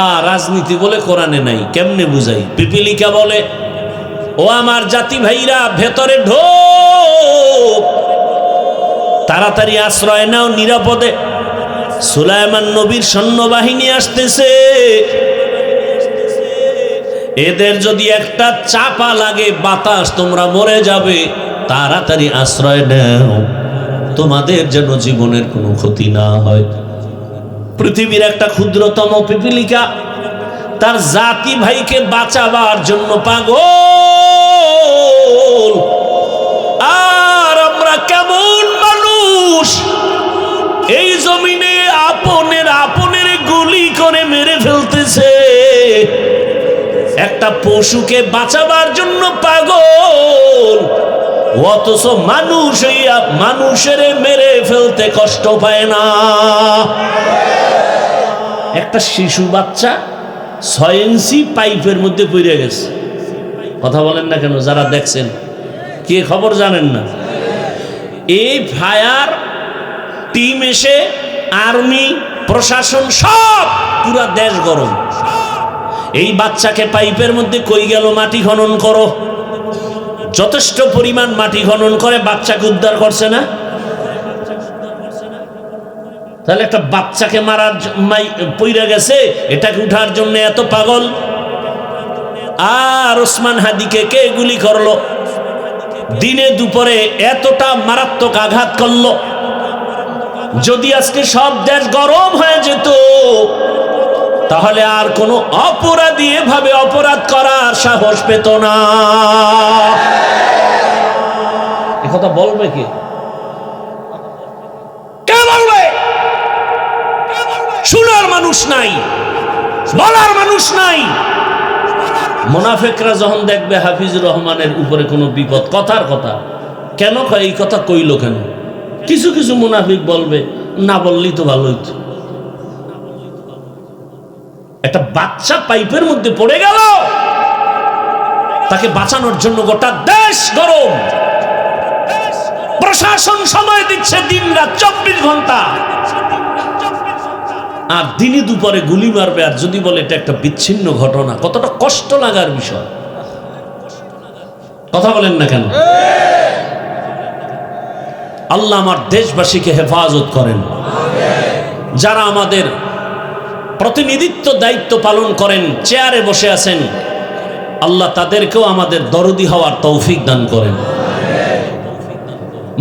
আর রাজনীতি বলে কোরআনে নাই। কেমনে বুঝাই? পিপিলিকা বলে, ও আমার জাতি ভাইরা, ভেতরে ঢোক, তাড়াতাড়ি আশ্রয় নাও, নিরাপদে। সুলাইমান নবীর সৈন্যবাহিনী আসতেছে। এদের যদি একটা চাপা লাগে বাতাস, তোমরা মরে যাবে। তাড়াতাড়ি আশ্রয় নাও, তোমাদের যেন জীবনের কোনো ক্ষতি না হয়। পৃথিবীর একটা ক্ষুদ্রতম পিপিলিকা তার জাতি ভাইকে বাঁচাবার জন্য পাগল। আর আমরা কেমন মানুষ, এই জমিনে আপনের গুলি করে মেরে ফেলতেছে। একটা পশুকে বাঁচাবার জন্য পাগল, অথচ মানুষ মানুষের মেরে ফেলতে কষ্ট পায় না। একটা শিশু বাচ্চা 6 ইঞ্চি পাইপের মধ্যে পড়ে গেছে। কথা বলেন না কেন? যারা দেখছেন, কে খবর জানেন না? এই ফায়ার টিম এসে, আর্মি, প্রশাসন, সব পুরা দেশ গরম। এই বাচ্চাকে পাইপের মধ্যে কই গেল, মাটি খনন করো। যথেষ্ট পরিমাণ মাটি খনন করে বাচ্চাকে উদ্ধার করছে না? তাহলে একটা বাচ্চাকে মারার পইরা গেছে, এটাকে উঠার জন্য এত পাগল। আর ওসমান হাদিকে কে গুলি করলো? দিনে দুপুরে এতটা মারাত্মক আঘাত করলো। যদি আজকে সব দেশ গরম হয়ে যেত, তাহলে আর কোনো অপরাধী এভাবে অপরাধ করার সাহস পেত না। কথা বলবে কে? কে বলবে? শোনার মানুষ নাই, বলার মানুষ নাই। মুনাফিকরা যখন দেখবে হাফিজুর রহমানের উপরে কোনো বিপদ, কথার কথা, কেন কয় এই কথা কইল কেন? কিছু কিছু মুনাফিক বলবে, না বললেই তো ভালো হইতো। একটা বাচ্চা পাইপের মধ্যে পড়ে গেল, তাকে বাঁচানোর জন্য গোটা দেশ গরম। প্রশাসন সময় দিচ্ছে দিন রাত 24 ঘন্টা, আর দিনে দুপুরে গুলি মারবে। আর যদি বলে এটা একটা বিচ্ছিন্ন ঘটনা, কতটা কষ্ট লাগার বিষয়। কথা বলেন না কেন? আল্লাহ আমার দেশবাসীকে হেফাজত করেন। যারা আমাদের প্রতিনিধিত্ব দায়িত্ব পালন করেন, চেয়ারে বসে আছেন, আল্লাহ তাদেরকেও আমাদের দরদি হওয়ার তৌফিক দান করেন।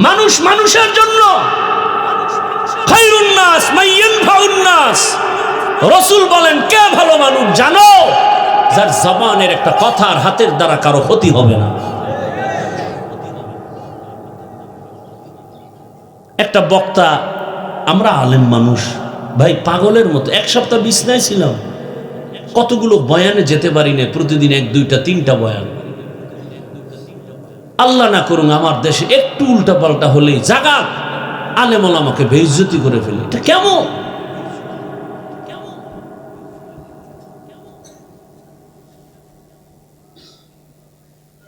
মানুষ মানুষের জন্য, খায়রুন নাস মান ইয়ানফাউন নাস। রাসূল বলেন, কে ভালো মানুষ জানো? যার জবানের একটা কথা আর হাতের দ্বারা কারো ক্ষতি হবে না। একটা বক্তা, আমরা আলেম মানুষ ভাই, পাগলের মতো এক সপ্তাহ বিছনায় ছিলাম, কতগুলো বয়ানে যেতে পারি না, প্রতিদিন 1, 2, 3টা বয়ান। আল্লাহ না করুন আমার দেশে একটু উল্টা পাল্টা হলেই জাগাত আলেম ওলামাকে বেইজ্জতি করে ফেলে। এটা কেমন?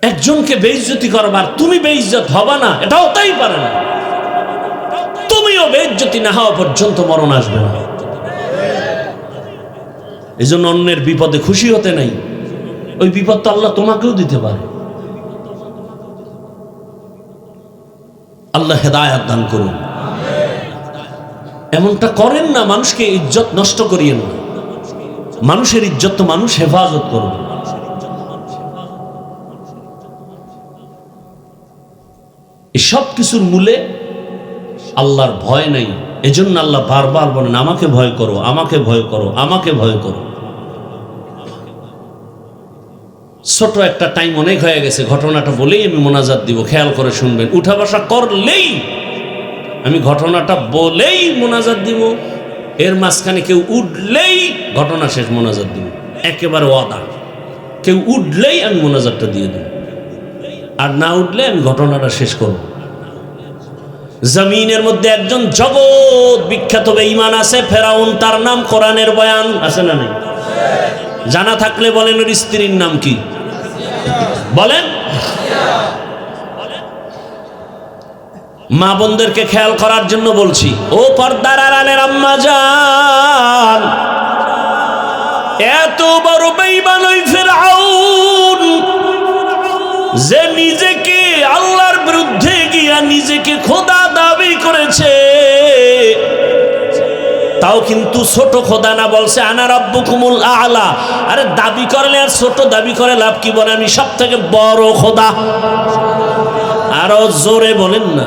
একজনকে বেইজ্জতি করবার, তুমি বেইজ্জত হবা না, এটা হতেই পারে না। তুমিও বেইজ্জতি না হওয়া পর্যন্ত মরণ আসবে না। এই জন্য অন্যের বিপদে খুশি হতে নাই। ওই বিপদ তো আল্লাহ তোমাকেও দিতে পারে। আল্লাহ হেদায়েত দান করুন। এমনটা করেন না, মানুষকে ইজ্জত নষ্ট করিয়েন না। মানুষের ইজ্জত তো মানুষ হেফাজত করবে। এই সব কিছুর মূলে আল্লাহর ভয় নেই। এজন্য আল্লাহ বারবার বলেন, আমাকে ভয় করো, আমাকে ভয় করো, আমাকে ভয় করো। ছোট একটা টাইম অনেক হয়ে গেছে, ঘটনাটা বলেই আমি মোনাজাত দিব, খেয়াল করে শুনবেন। উঠা বসা করলেই আমি ঘটনাটা বলেই মোনাজাত দিব, এর মাঝখানে কেউ উঠলেই ঘটনা শেষ, মোনাজাত দিব, একেবারে ওয়াদা। কেউ উঠলেই আমি মোনাজাতটা দিয়ে দেব, আর না উঠলে আমি ঘটনাটা শেষ করব। জমিনের মধ্যে একজন জগৎ বিখ্যাত বেঈমান আছে, ফেরাউন। তার নাম কোরআনের বয়ান আছে না নাই? জানা থাকলে বলেন, ওর স্ত্রীর নাম কি বলেন? মা বোনদেরকে খেয়াল করার জন্য বলছি, ও পর্দার আড়ালের আম্মা জান, এত বড় বেঈমান ওই ফেরাউন, যে নিজেকে আল্লাহর বিরুদ্ধে গিয়া নিজেকে খোদা দাবি করেছে, তাও কিন্তু ছোট খোদা না, বলছে আনা রাব্বুকুমুল আ'লা। আরে দাবি করলে আর ছোট দাবি করে লাভ কি? বলে আমি সব থেকে বড় খোদা। আরো জোরে বলেন না।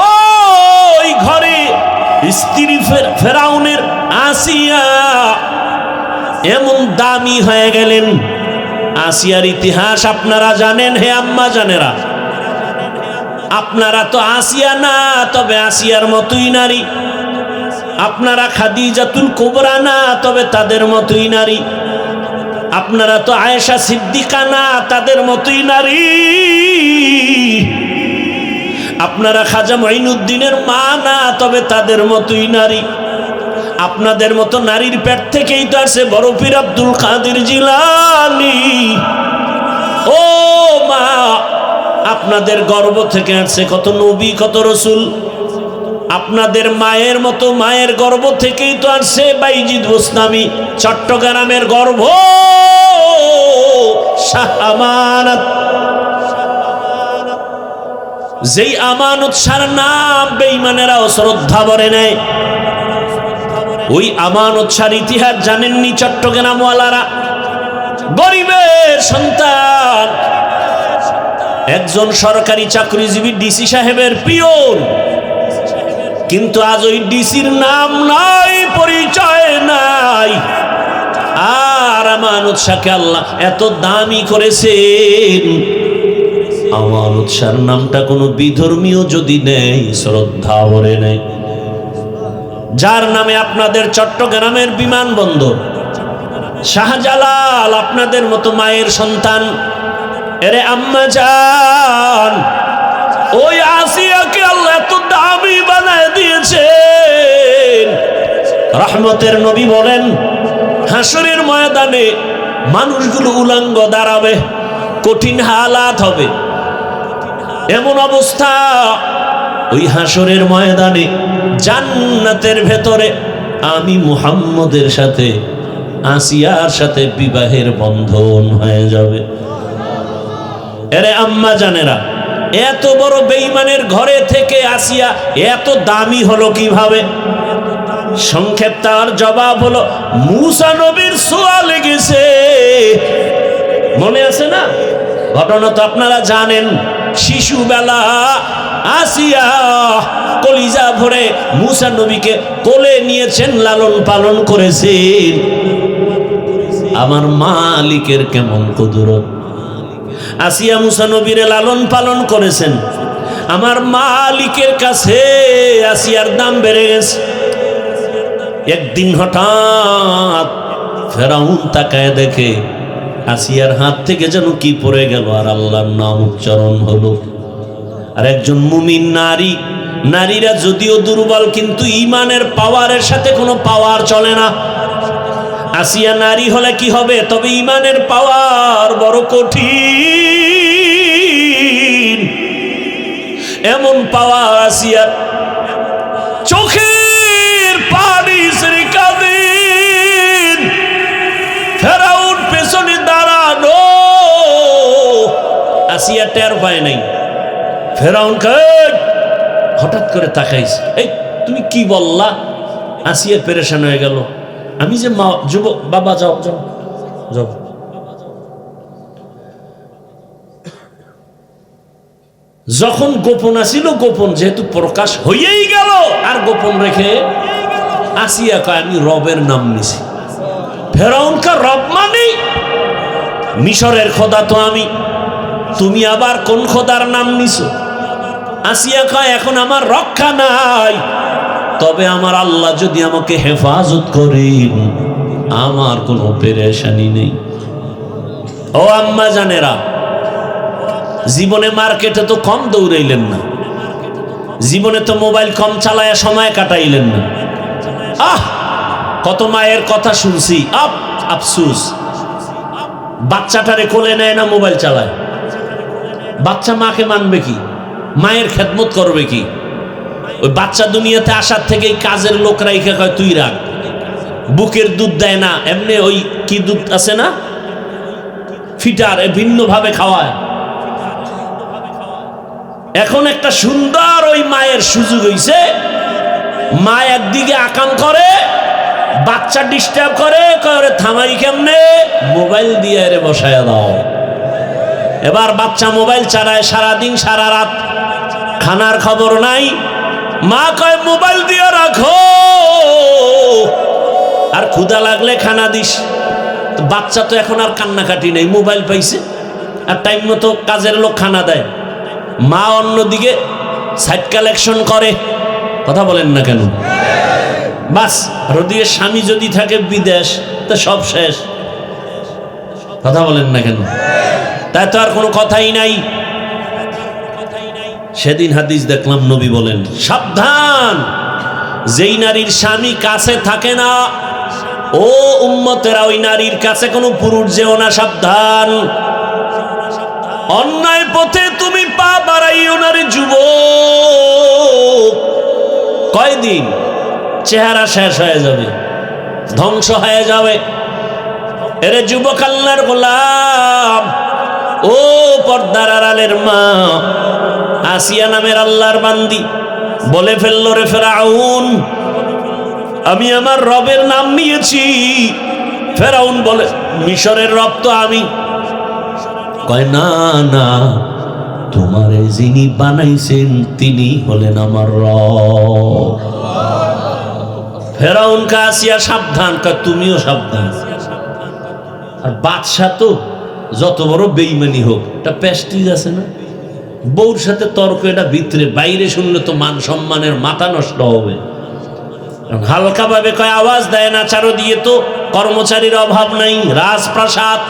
ওই ঘরে স্ত্রী ফেরাউনের আসিয়া এমন দামি হয়ে গেলেন। আসিয়ার ইতিহাস আপনারা জানেন, হে আম্মা জানেরা। আপনারা তো আসিয়া না, তবে আসিয়ার মতোই নারী। আপনারা খাদিজাতুল কুবরা না, তবে তাদের মতোই নারী। আপনারা তো আয়েশা সিদ্দিকা না, তাদের মতোই নারী। আপনারা খাজা মুঈনুদ্দিনের মা না, তবে তাদের মতোই নারী। আপনাদের মতো নারীর পেট থেকেই তো আসে বড় পীর আব্দুল কাদের জিলানী। ও মা, আপনাদের গর্ভ থেকে আসছে কত নবী, কত রসুল। আপনাদের মায়ের মতো মায়ের গর্ভ থেকেই তো আসছে বাইজিদ বুস্তামি। চট্টগ্রামের গর্ভ শাহ আমানত, যেই আমানত সার নাম বেঈমানেরাও শ্রদ্ধা ভরে নেয়। ওই আমানত সার ইতিহাস জানেননি চট্টগ্রামওয়ালারা? গরিবের সন্তান, একজন সরকারি চাকরিজীবী ডিসি সাহেবের পিয়ন, কিন্তু আজ ওই ডিসির নাম নাই, পরিচয় নাই। আর আমানত শাহকে আল্লাহ এত দামি করেছেন, আমানত শাহর নামটা কোনো বিধর্মীয় যদি নেই, শ্রদ্ধা ভরে নেয়। যার নামে আপনাদের চট্টগ্রামের বিমানবন্দর, শাহজালাল আপনাদের মতো মায়ের সন্তান। এরে আম্মা জান, ওই আসিয়াকে আল্লাহ এত দামি বানায় দিয়েছেন। রহমতের নবী বলেন, হাসরের ময়দানে মানুষগুলো উলঙ্গ দাঁড়াবে, কঠিন হালাত হবে। এমন অবস্থা ওই হাসরের ময়দানে জান্নাতের ভেতরে আমি মুহাম্মদের সাথে আসিয়ার সাথে বিবাহের বন্ধন হয়ে যাবে। এরে আম্মা জানেরা, এত বড় বেঈমানের ঘরে থেকে আসিয়া এত দামি হলো কিভাবে? সংক্ষেপ তার জবাব হলো, মুসা নবীর ছোঁয়া লেগেছে। মনে আছে না ঘটনা? তো আপনারা জানেন, শিশুবেলা আসিয়া কলিজা ভরে মুসা নবীকে কোলে নিয়েছেন, লালন পালন করেছেন। আমার মালিকের কেমন কুদরত! আসিয়া মুসা নবীরে লালন পালন করেছেন। আমার মালিকের কাছে আসিয়ার দাম বেড়ে গেছে। একদিন হঠাৎ ফেরাউন তাকায় দেখে আসিয়ার হাত থেকে যেন কি পড়ে গেল, আর আল্লাহর নাম উচ্চারণ হলো। আর একজন মুমিন নারী, নারীরা যদিও দুর্বল কিন্তু ঈমানের পাওয়ারের সাথে কোনো পাওয়ার চলে না। আসিয়া নারী হলে কি হবে, তবে ঈমানের পাওয়ার বড় কঠিন। এমন পাওয়ার আসিয়ার চোখের পানি ছেড়ে কাঁদেন। ফেরাউন পেছনে দাঁড়ানো, আসিয়া টের পায় নাই। ফেরাউন হঠাৎ করে তাকাইছে, এই তুমি কি বললা? আসিয়া পেরেশান হয়ে গেল। আমি যে মা, যুবক, বাবা যাও যাও যাও। যখন গোপন আসিল, গোপন যেহেতু প্রকাশ হইয়াই গেল, আর গোপন রেখে আসিয়া কয় আমি রবের নাম নিছি। ফেরাউনকার রব মানে মিশরের খোদা তো আমি, তুমি আবার কোন খোদার নাম নিছো? আসিয়া কয় এখন আমার রক্ষা নাই, তবে আমার আল্লাহ যদি আমাকে হেফাজত করেন আমার কোনো পেরেশানি নেই। ও আম্মা জানেরা, জীবনে মার্কেটে তো কম দৌড়াইলেন না, জীবনে তো মোবাইল কম চালায়া সময় কাটাইলেন না। কত মায়ের কথা শুনছি, আফসুস, বাচ্চাটারে কোলে নেয় না, মোবাইল চালায়। বাচ্চা মাকে মানবে কি? মায়ের খেদমত করবে কি? ওই বাচ্চা দুনিয়াতে আসার থেকেই কাজের লোক রাইখা কয় তুই রাখ। বুকের দুধ দেয় না, এমনি ওই কি দুধ আছে না, ফিটার, ভিন্ন ভাবে খাওয়ায়। এখন একটা সুন্দর ওই মায়ের সুযোগ হইছে, মা একদিকে আকাম করে, বাচ্চা ডিস্টার্ব করে, থামাই কেমনে? মোবাইল দিয়ে রে বসায় দাও। এবার বাচ্চা মোবাইল চালায় সারাদিন সারা রাত, খানার খবর নাই। মা কয় মোবাইল দিয়ে রাখো, আর ক্ষুধা লাগলে খানা দিস। বাচ্চা তো এখন আর কান্নাকাটি নেই, মোবাইল পাইছে, আর টাইম মতো কাজের লোক খানা দেয়। মা অন্যদিকে সাইড কালেকশন করে। কথা বলেন না কেন? বাস, রদিয়ে স্বামী যদি থাকে বিদেশ, তো সব শেষ। কথা বলেন না কেন? তাই তো আর কোনো কথাই নাই। সেদিন হাদিস দেখলাম, নবী বলেন সাবধান, যেই নারীর স্বামী কাছে থাকে না, ও উম্মতেরা, ওই নারীর কাছে কোনো পুরুষ যেও না, সাবধান। অন্যায় পথে তুমি পা বাড়াইও না রে যুবক। কয়দিন চেহারা শেষ হয়ে যাবে, ধ্বংস হয়ে যাবে। এরে যুবক, আল্লাহর গোলাম, ও পর্দার আড়ালের মা, আসিয়া নামের আল্লাহর বান্দি বলে ফেলল, রে ফেরাউন, আমি আমার রবের নাম নিয়েছি। ফেরাউন বলে, মিশরের রব তো আমি। কয় না না, তোমারে যিনি বানাইছেন তিনি হলেন আমার রব। ফেরাউন কা আসিয়া সাবধান, কা তুমিও সাবধান। আর বাদশা তো যত বড় বেঈমানি হোক, এটা প্রেস্টিজ আছে না, বউর সাথে তর্ক, এটা ভিতরে, বাইরে শুনলে তো মান সম্মানের মাথা নষ্ট হবে। হালকা ভাবে কয়, আওয়াজ দেয় না, চারো দিয়ে তো কর্মচারীর অভাব নাই, রাজপ্রাসাদ।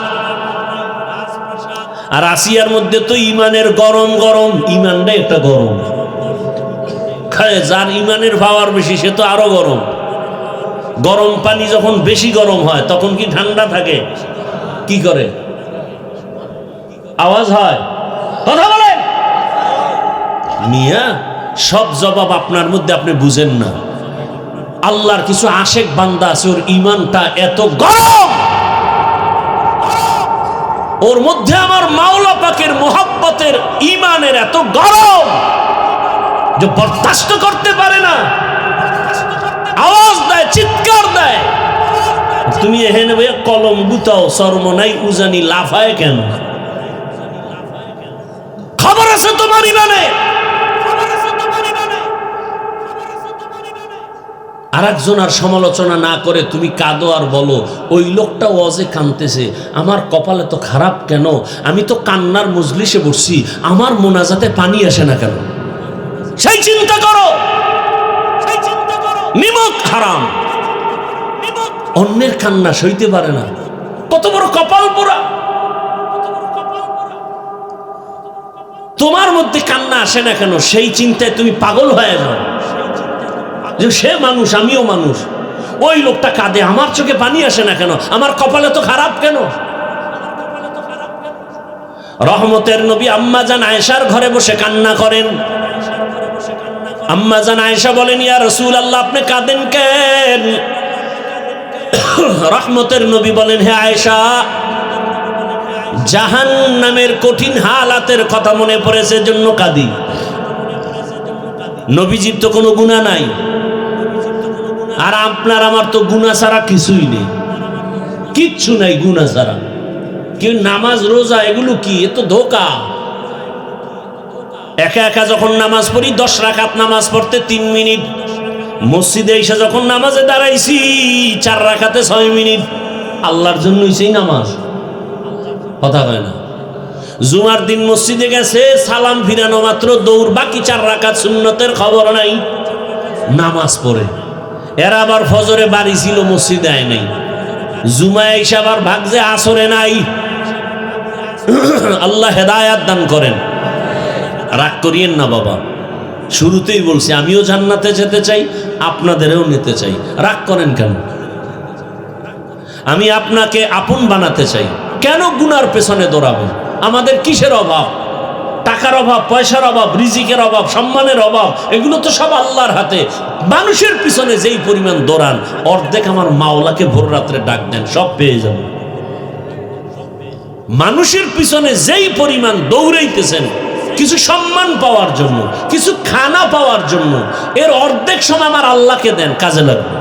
আর আসিয়ার মধ্যে তো ইমানের গরম গরম, ইমানটা একটা গরম খায়। যার ইমানের পাওয়ার বেশি সে তো আরো গরম। গরম পানি যখন বেশি গরম হয় তখন কি ঠান্ডা থাকে? কি করে? আওয়াজ হয়? কথা বলেন। মিয়া সব জবাব আপনার মধ্যে আপনি বুঝেন না। আল্লাহর কিছু আশেক বান্দা আছে, ওর ইমানটা এত গরম, ওর মধ্যে আমার মাওলা পাকের মোহাব্বতের ইমানের এত গরম যে বরদাস্ত করতে পারে না, আওয়াজ দেয়, চিৎকার দেয়। তুমি এখানে ভাইয়া কলম গুতাও, সরমনাই উজানি লাফায় কেন? খবর আছে তোমার ইমানে। আর একজনের সমালোচনা না করে তুমি কাঁদো আর বলো ওই লোকটা ওয়াজে কাঁদতেছে, আমার কপালে তো খারাপ কেন, আমি তো কান্নার মজলিসে বসছি, আমার মোনাজাতে পানি আসে না কেন? সেই চিন্তা করো। নিমক হারাম, অন্যের কান্না সইতে পারে না, কত বড় কপাল পোড়া। তোমার মধ্যে কান্না আসে না কেন, সেই চিন্তায় তুমি পাগল হয়ে যাও যে সে মানুষ, আমিও মানুষ, ওই লোকটা কাঁদে, আমার চোখে পানি আসে না কেন, আমার কপালে তো খারাপ কেন? রহমতের নবী আম্মা জান আয়েশার ঘরে বসে কান্না করেন। আম্মা জান আয়েশা বলেন, ইয়া রাসূলুল্লাহ, আপনি কাঁদেন কেন? রহমতের নবী বলেন, হে আয়েশা, জাহান্নামের কঠিন হালাতের কথা মনে পড়েছে, জন্য কাঁদি। নবীজির তো কোনো গুনাহ নাই, আর আপনার আমার তো গুনাহ ছাড়া কিছুই নেই, কিচ্ছু নাই গুনাহ ছাড়া। কেউ নামাজ রোজা এগুলো কি? এ তো ধোঁকা। একা একা যখন নামাজ পড়ি, 10 রাকাত নামাজ পড়তে 3 মিনিট, মসজিদে এসে যখন নামাজে দাঁড়াইছি 4 রাকাতে 6 মিনিট, আল্লাহর জন্যই সেই নামাজ। কথা হয় না? জুমার দিন মসজিদে গেছে, সালাম ফিরানো মাত্র দৌড়, বাকি 4 রাকাত সুন্নতের খবর নাই, নামাজ পড়ে। এরা আবার ফজরে বাড়ি ছিল, মসজিদে আয় নাই, জুমায় এসে আবার ভাগছে, আসরে নাই। আল্লাহ হেদায়াত দান করেন। রাগ করিয়েন না বাবা, শুরুতেই বলছি আমিও জান্নাতে যেতে চাই, আপনাদেরও নিতে চাই। রাগ করেন কেন? আমি আপনাকে আপন বানাতে চাই, কেন গুনার পেছনে দৌড়াবেন? আমাদের কিসের অভাব? টাকার অভাব, পয়সার অভাব, রিজিকের অভাব, সম্মানের অভাব, এগুলো তো সব আল্লাহর হাতে। মানুষের পিছনে যেই পরিমাণ দৌড়ান, অর্ধেক আমার মাওলাকে ভোর রাত্রে ডাক দেন, সব পেয়ে যাবেন। মানুষের পিছনে যেই পরিমাণ দৌড়াইতেছেন কিছু সম্মান পাওয়ার জন্য, কিছু খানা পাওয়ার জন্য, এর অর্ধেক সময় আমার আল্লাহকে দেন, কাজে লাগবে।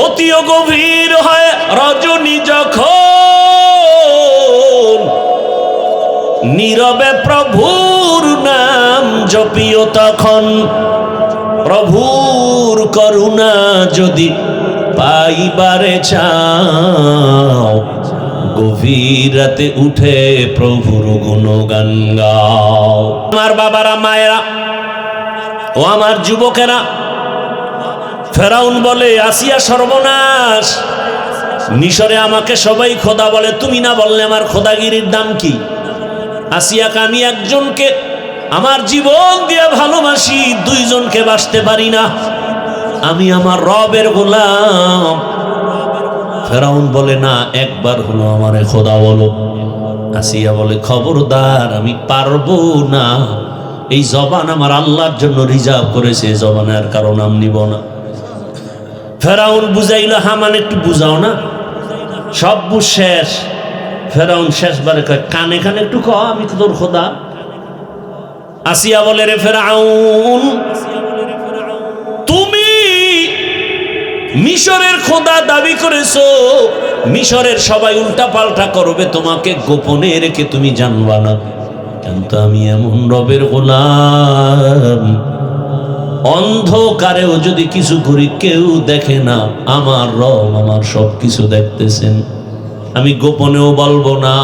অতিও গভীর হয় রজনী যখন, নীরবে প্রভুর নাম জপিও তখন। প্রভুর করুণা যদি পাইবারে চাও, গভীর রাতে উঠে প্রভুর গুণগান গাও। আমার বাবারা, মায়েরা ও আমার যুবকেরা, ফেরাউন বলে আসিয়া সর্বনাশ, মিশরে আমাকে সবাই খোদা বলে, তুমি না বললে আমার খোদাগিরির দাম কি? আসিয়াকে আমি একজনকে আমার জীবন দিয়ে ভালোবাসি, 2 জনকে বাসতে পারি না, আমি আমার রবের গোলাম। ফেরাউন বলে না, একবার হলো আমারে খোদা বলো। আসিয়া বলে, খবরদার, আমি পারবো না, এই জবান আমার আল্লাহর জন্য রিজার্ভ করেছে, জবানের কারণ আমি নিব না। ফেরাউন বুঝাইলো, হামান একটু বুঝাও না, সব বুঝ শেষ। ফেরাউন শেষবারে কয়, কানে কানে একটু কহ, আমি তো তোর খোদা। আসিয়া বলে, রে ফেরাউন, তুমি মিশরের খোদা দাবি করেছো, মিশরের সবাই উল্টা পাল্টা করবে, তোমাকে গোপনে রেখে তুমি জানবা না, কিন্তু আমি এমন রবের গোলাম, অন্ধকারেও যদি কিছু করি কেউ দেখে না, আমার রব আমার সব কিছু দেখতেছেন, আমি গোপনেও বলবো না।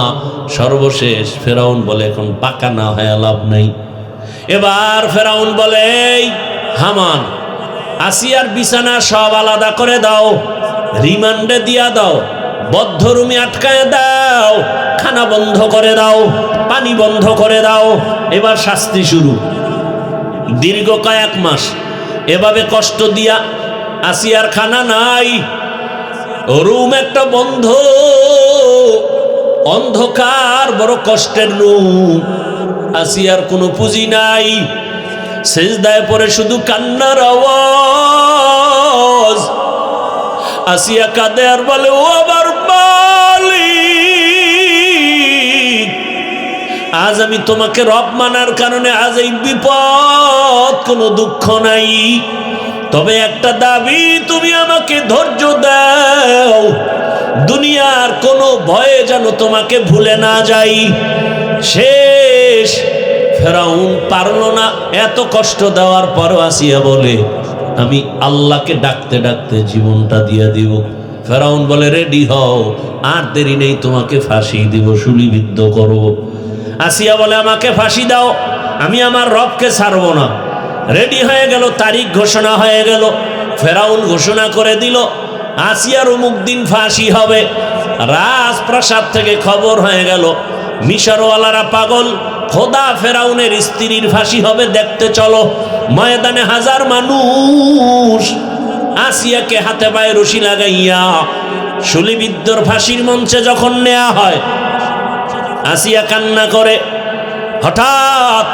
সর্বশেষ ফেরাউন বলে, এখন পাকা না হয়ে লাভ নাই। এবার ফেরাউন বলে, হামান, আসিয়ার বিছানা সব আলাদা করে দাও, রিমান্ডে দিয়া দাও, বদ্ধ রুমে আটকায় দাও, খানা বন্ধ করে দাও, পানি বন্ধ করে দাও। এবার শাস্তি শুরু। দীর্ঘ কয়েক মাস এভাবে কষ্ট দিয়া আসিয়ার খানা নাই, রুম একটা বন্ধ, অন্ধকার, বড় কষ্টের রুম। আসিয়ার কোনো পুঁজি নাই, সেজদায় পড়ে শুধু কান্নার আওয়াজ। আসিয়া কাঁদে আর বলে, ও আমার মালিক, আজ আমি তোমাকে রব মানার কারণে আজ এই বিপদ, কোনো দুঃখ নাই, তবে একটা দাবি, তুমি আমাকে ধৈর্য দাও, দুনিয়ার কোনো ভয়ে যেন তোমাকে ভুলে না যাই। শেষ ফেরাউন পারল না, এত কষ্ট দেওয়ার পরও আসিয়া বলে, আমি আল্লাহকে ডাকতে ডাকতে জীবনটা দিয়ে দিব। ফেরাউন বলে, রেডি হও, আর দেরি নেই, তোমাকে ফাঁসি দিব, শুলিবিদ্ধ করব। আসিয়া বলে, আমাকে ফাঁসি দাও, আমি আমার রবকে ছাড়ব না। রেডি হয়ে গেল, তারিখ ঘোষণা হয়ে গেল। ফেরাউন ঘোষণা করে দিল, আসিয়ার অমুক দিন ফাঁসি হবে। রাজপ্রাসাদ থেকে খবর হয়ে গেল, মিশরওয়ালারা পাগল, খোদা ফেরাউনের স্ত্রীর ফাঁসি হবে, দেখতে চলো। ময়দানে হাজার মানুষ। আসিয়াকে হাতে পায়ে রশি লাগাইয়া শুলিবিদ্ধর ফাঁসির মঞ্চে যখন নেওয়া হয়, আসিয়া কান্না করে। হঠাৎ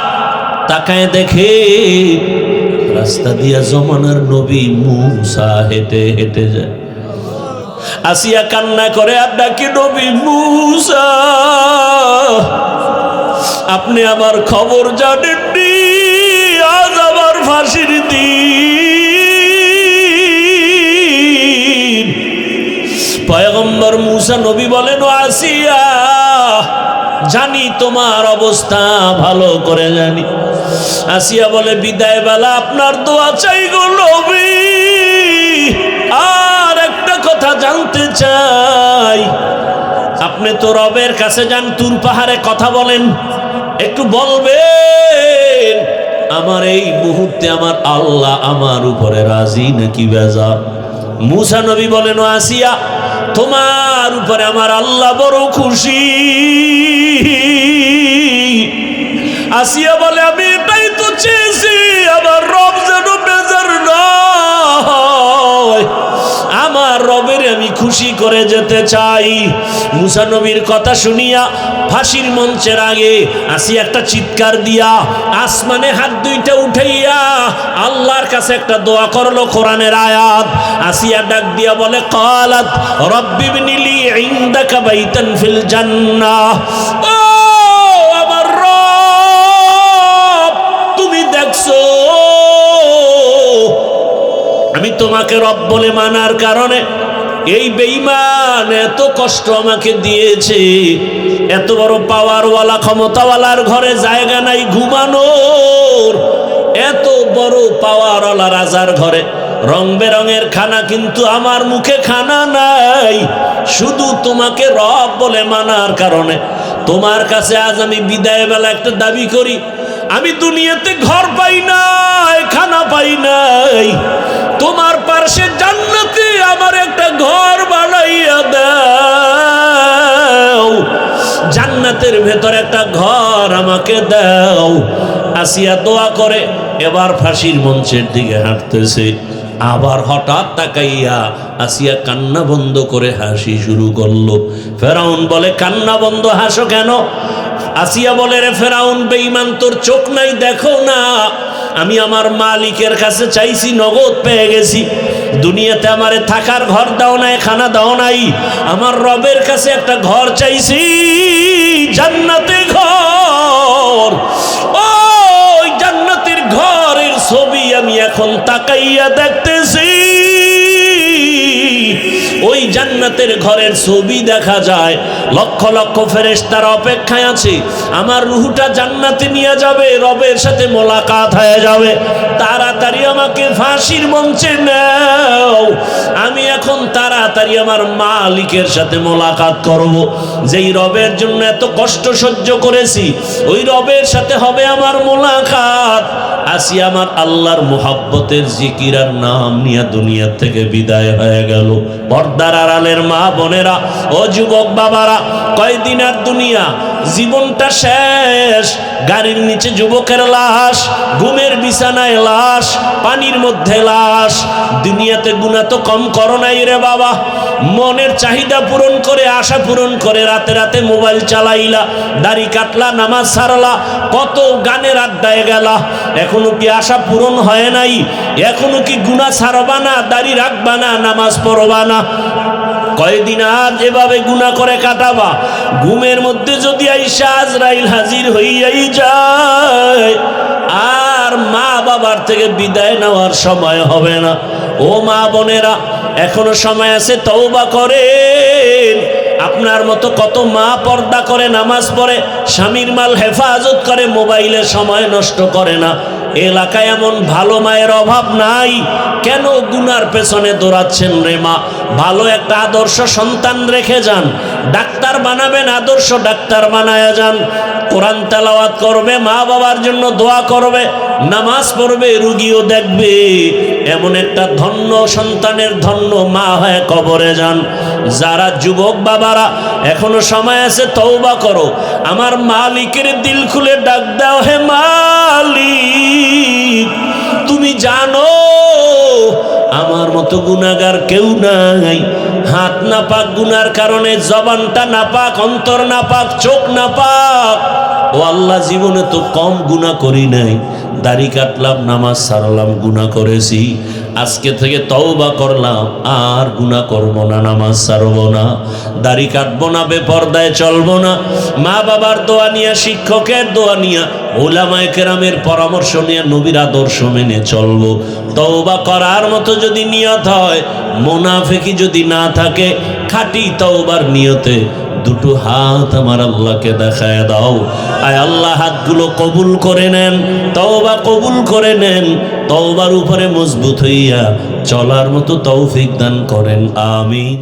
তাকায় দেখে রাস্তা দিয়া জমানার নবী মূসা হেঁটে হেঁটে যায়। আসিয়া কান্না করে আর ডাকে, নবী মূসা, আপনি আমার খবর জানেননি, আজ আমার ফাঁসির দিন। পয়গম্বর মূসা নবী বলেন, ও আসিয়া, জানি তোমার অবস্থা ভালো করে জানি। আসিয়া বলে, বিদায় বেলা আপনার দোয়া চাই গো নবী, আর একটা কথা জানতে চাই, আপনি তো রবের কাছে যান, তুর পাহাড়ে কথা বলেন, একটু বলবেন আমার এই মুহূর্তে আমার আল্লাহ আমার উপরে রাজি নাকি বেজার? মূসা নবী বলেন, ও আসিয়া, তোমার উপরে আমার আল্লাহ বড় খুশি। আসিয়া বলে, আমি এটাই তো চেয়েছি, আমার রব যেন বেজার নয়, আমার রবের আমি খুশি করে যেতে চাই। মূসা নবীর কথা শুনিয়া ফাঁসির মঞ্চের আগে আসিয়া একটা চিৎকার দিয়া আসমানে হাত দুইটা উঠাইয়া আল্লাহর কাছে একটা দোয়া করলো, কোরআনের আয়াত। আসিয়া ডাক দিয়া বলে, ক্বালাত রব্বিবনি লি ইনদাকা বাইতান ফিল জান্নাহ, ও আমার রব, তুমি দেখছো আমি তোমাকে রব বলে মানার কারণে এই বেঈমান এত কষ্ট আমাকে দিয়েছে, এত বড় পাওয়ারওয়ালা ক্ষমতাওয়ালার ঘরে জায়গা নাই ঘুমানোর, এত বড় পাওয়ারওয়ালা রাজার ঘরে রং বেরঙের খানা, কিন্তু আমার মুখে খানা নাই। শুধু তোমাকে রব বলে মানার কারণে তোমার কাছে আজ আমি বিদায় বেলা একটা দাবি করি, আমি দুনিয়াতে ঘর পাই নাই, খানা পাই নাই, তোমার পাশে জান্নাতে আমার একটা ঘর বানাইয়া দাও, জান্নাতের ভেতর একটা ঘর আমাকে দাও। আসিয়া দোয়া করে এবার ফাঁসির মঞ্চের দিকে হাঁটতেছে, আবার হঠাৎ তাকাইয়া আসিয়া কান্না বন্ধ করে হাসি শুরু করলো। ফেরাউন বলে, কান্না বন্ধ, হাসো কেন? আসিয়া বলে, রে ফেরাউন বেঈমান, তোর চোখ নাই, দেখো না, আমি আমার মালিকের কাছে চাইছি, নগদ পেয়ে গেছি, দুনিয়াতে আমারে থাকার ঘর দাও নাই, খানা দাও নাই, আমার রবের কাছে একটা ঘর চাইছি, জান্নাতে ঘর। ওই জান্নাতের ঘরের ছবি আমি এখন তাকাইয়া দেখতেছি, ওই জান্নাতের ঘরের ছবি দেখা যায়, লক্ষ লক্ষ ফেরেশতার অপেক্ষায় আছে, আমার রূহটা জান্নাতে নিয়ে যাবে, রবের সাথে মোলাকাত হয়ে যাবে, তাড়াতাড়ি আমাকে ফাঁসির মঞ্চে নাও, আমি এখন তাড়াতাড়ি আমার মালিকের সাথে মোলাকাত করব, যেই রবের জন্য এত কষ্ট সহ্য করেছি, ওই রবের সাথে হবে আমার মোলাকাত। আসি আমার আল্লাহর মুহাব্বতের জিকির আর নাম নিয়ে দুনিয়া থেকে বিদায় হয়ে গেল। পর্দার আড়ালের মা বোনেরা, ও যুবক বাবারা, কয়দিন আর দুনিয়া, জীবনটা শেষ। গাড়ির নিচে যুবকের লাশ, ঘুমের বিছানায় লাশ, পানির মধ্যে লাশ, দুনিয়াতে গুনাহ তো কম করো নাই রে বাবা। মনের চাহিদা পূরণ করে, আশা পূরণ করে রাতে রাতে মোবাইল চালাইলা, দাড়ি কাটলা, নামাজ ছাড়লা, কত গানের আড্ডায় গেলা, এখনো কি আশা পূরণ হয় নাই? এখনো কি গুনাহ ছাড়বা না, দাড়ি রাখবা না, নামাজ পড়বা না? কয়দিন আর এভাবে গুনাহ করে কাটাবা? ঘুমের মধ্যে যদি আইসা আজরাইল হাজির হইয়াই যায়, আর মা বাবার থেকে বিদায় নেওয়ার সময় হবে না। ও মা বোনেরা, এখনো সময় আছে, তওবা করেন। আপনার মতো কত মা পর্দা করে, নামাজ পড়ে, স্বামীর মাল হেফাজত করে, মোবাইলে সময় নষ্ট করে না। এলাকায় এমন ভালো মায়ের অভাব নাই, কেন গুনার পেছনে দৌড়াচ্ছেন রে মা? ভালো একটা আদর্শ সন্তান রেখে যান, ডাক্তার বানাবেন, আদর্শ ডাক্তার বানায়া যান। কোরআন তেলাওয়াত করবে, মা বাবার জন্য দোয়া করবে, নামাজ পড়বে, রুগীও দেখবে। এমন একটা ধন্য সন্তানের ধন্য মা হয়ে কবরে যান। যারা যুবক বাবারা এখনো সময় আছে, তওবা করো। আমার মালিকের দিল খুলে ডাক দাও, হে মালিক, তুমি জানো আমার মতো গুনাহগার কেউ নাই। হাত নাপাক, গুনার কারণে জবানটা নাপাক, অন্তর নাপাক, চোখ নাপাক। ও আল্লাহ, জীবনে তো কম গুনাহ করি নাই, দাড়ি কাটলাম, নামাজ ছাড়লাম, গুনাহ করেছি। আজকে থেকে তওবা করলাম, আর গুনাহ করব না, নামাজ ছাড়ব না, দাড়ি কাটবো না, বেপরদায় চলবো না। মা বাবার দোয়া নিয়ে, শিক্ষকের দোয়া নিয়ে, উলামায়ে কেরামের পরামর্শ নিয়ে, নবীর আদর্শ মেনে চলবো। তওবা করার মতো যদি নিয়ত হয়, মুনাফিকি যদি না থাকে, খাঁটি তওবার নিয়তে দুটো হাত আমার আল্লাহকে দেখায় দাও। আয় আল্লাহ, হাতগুলো কবুল করে নেন, তওবা কবুল করে নেন, তওবার উপরে মজবুত হইয়া চলার মতো তৌফিক দান করেন। আমিন।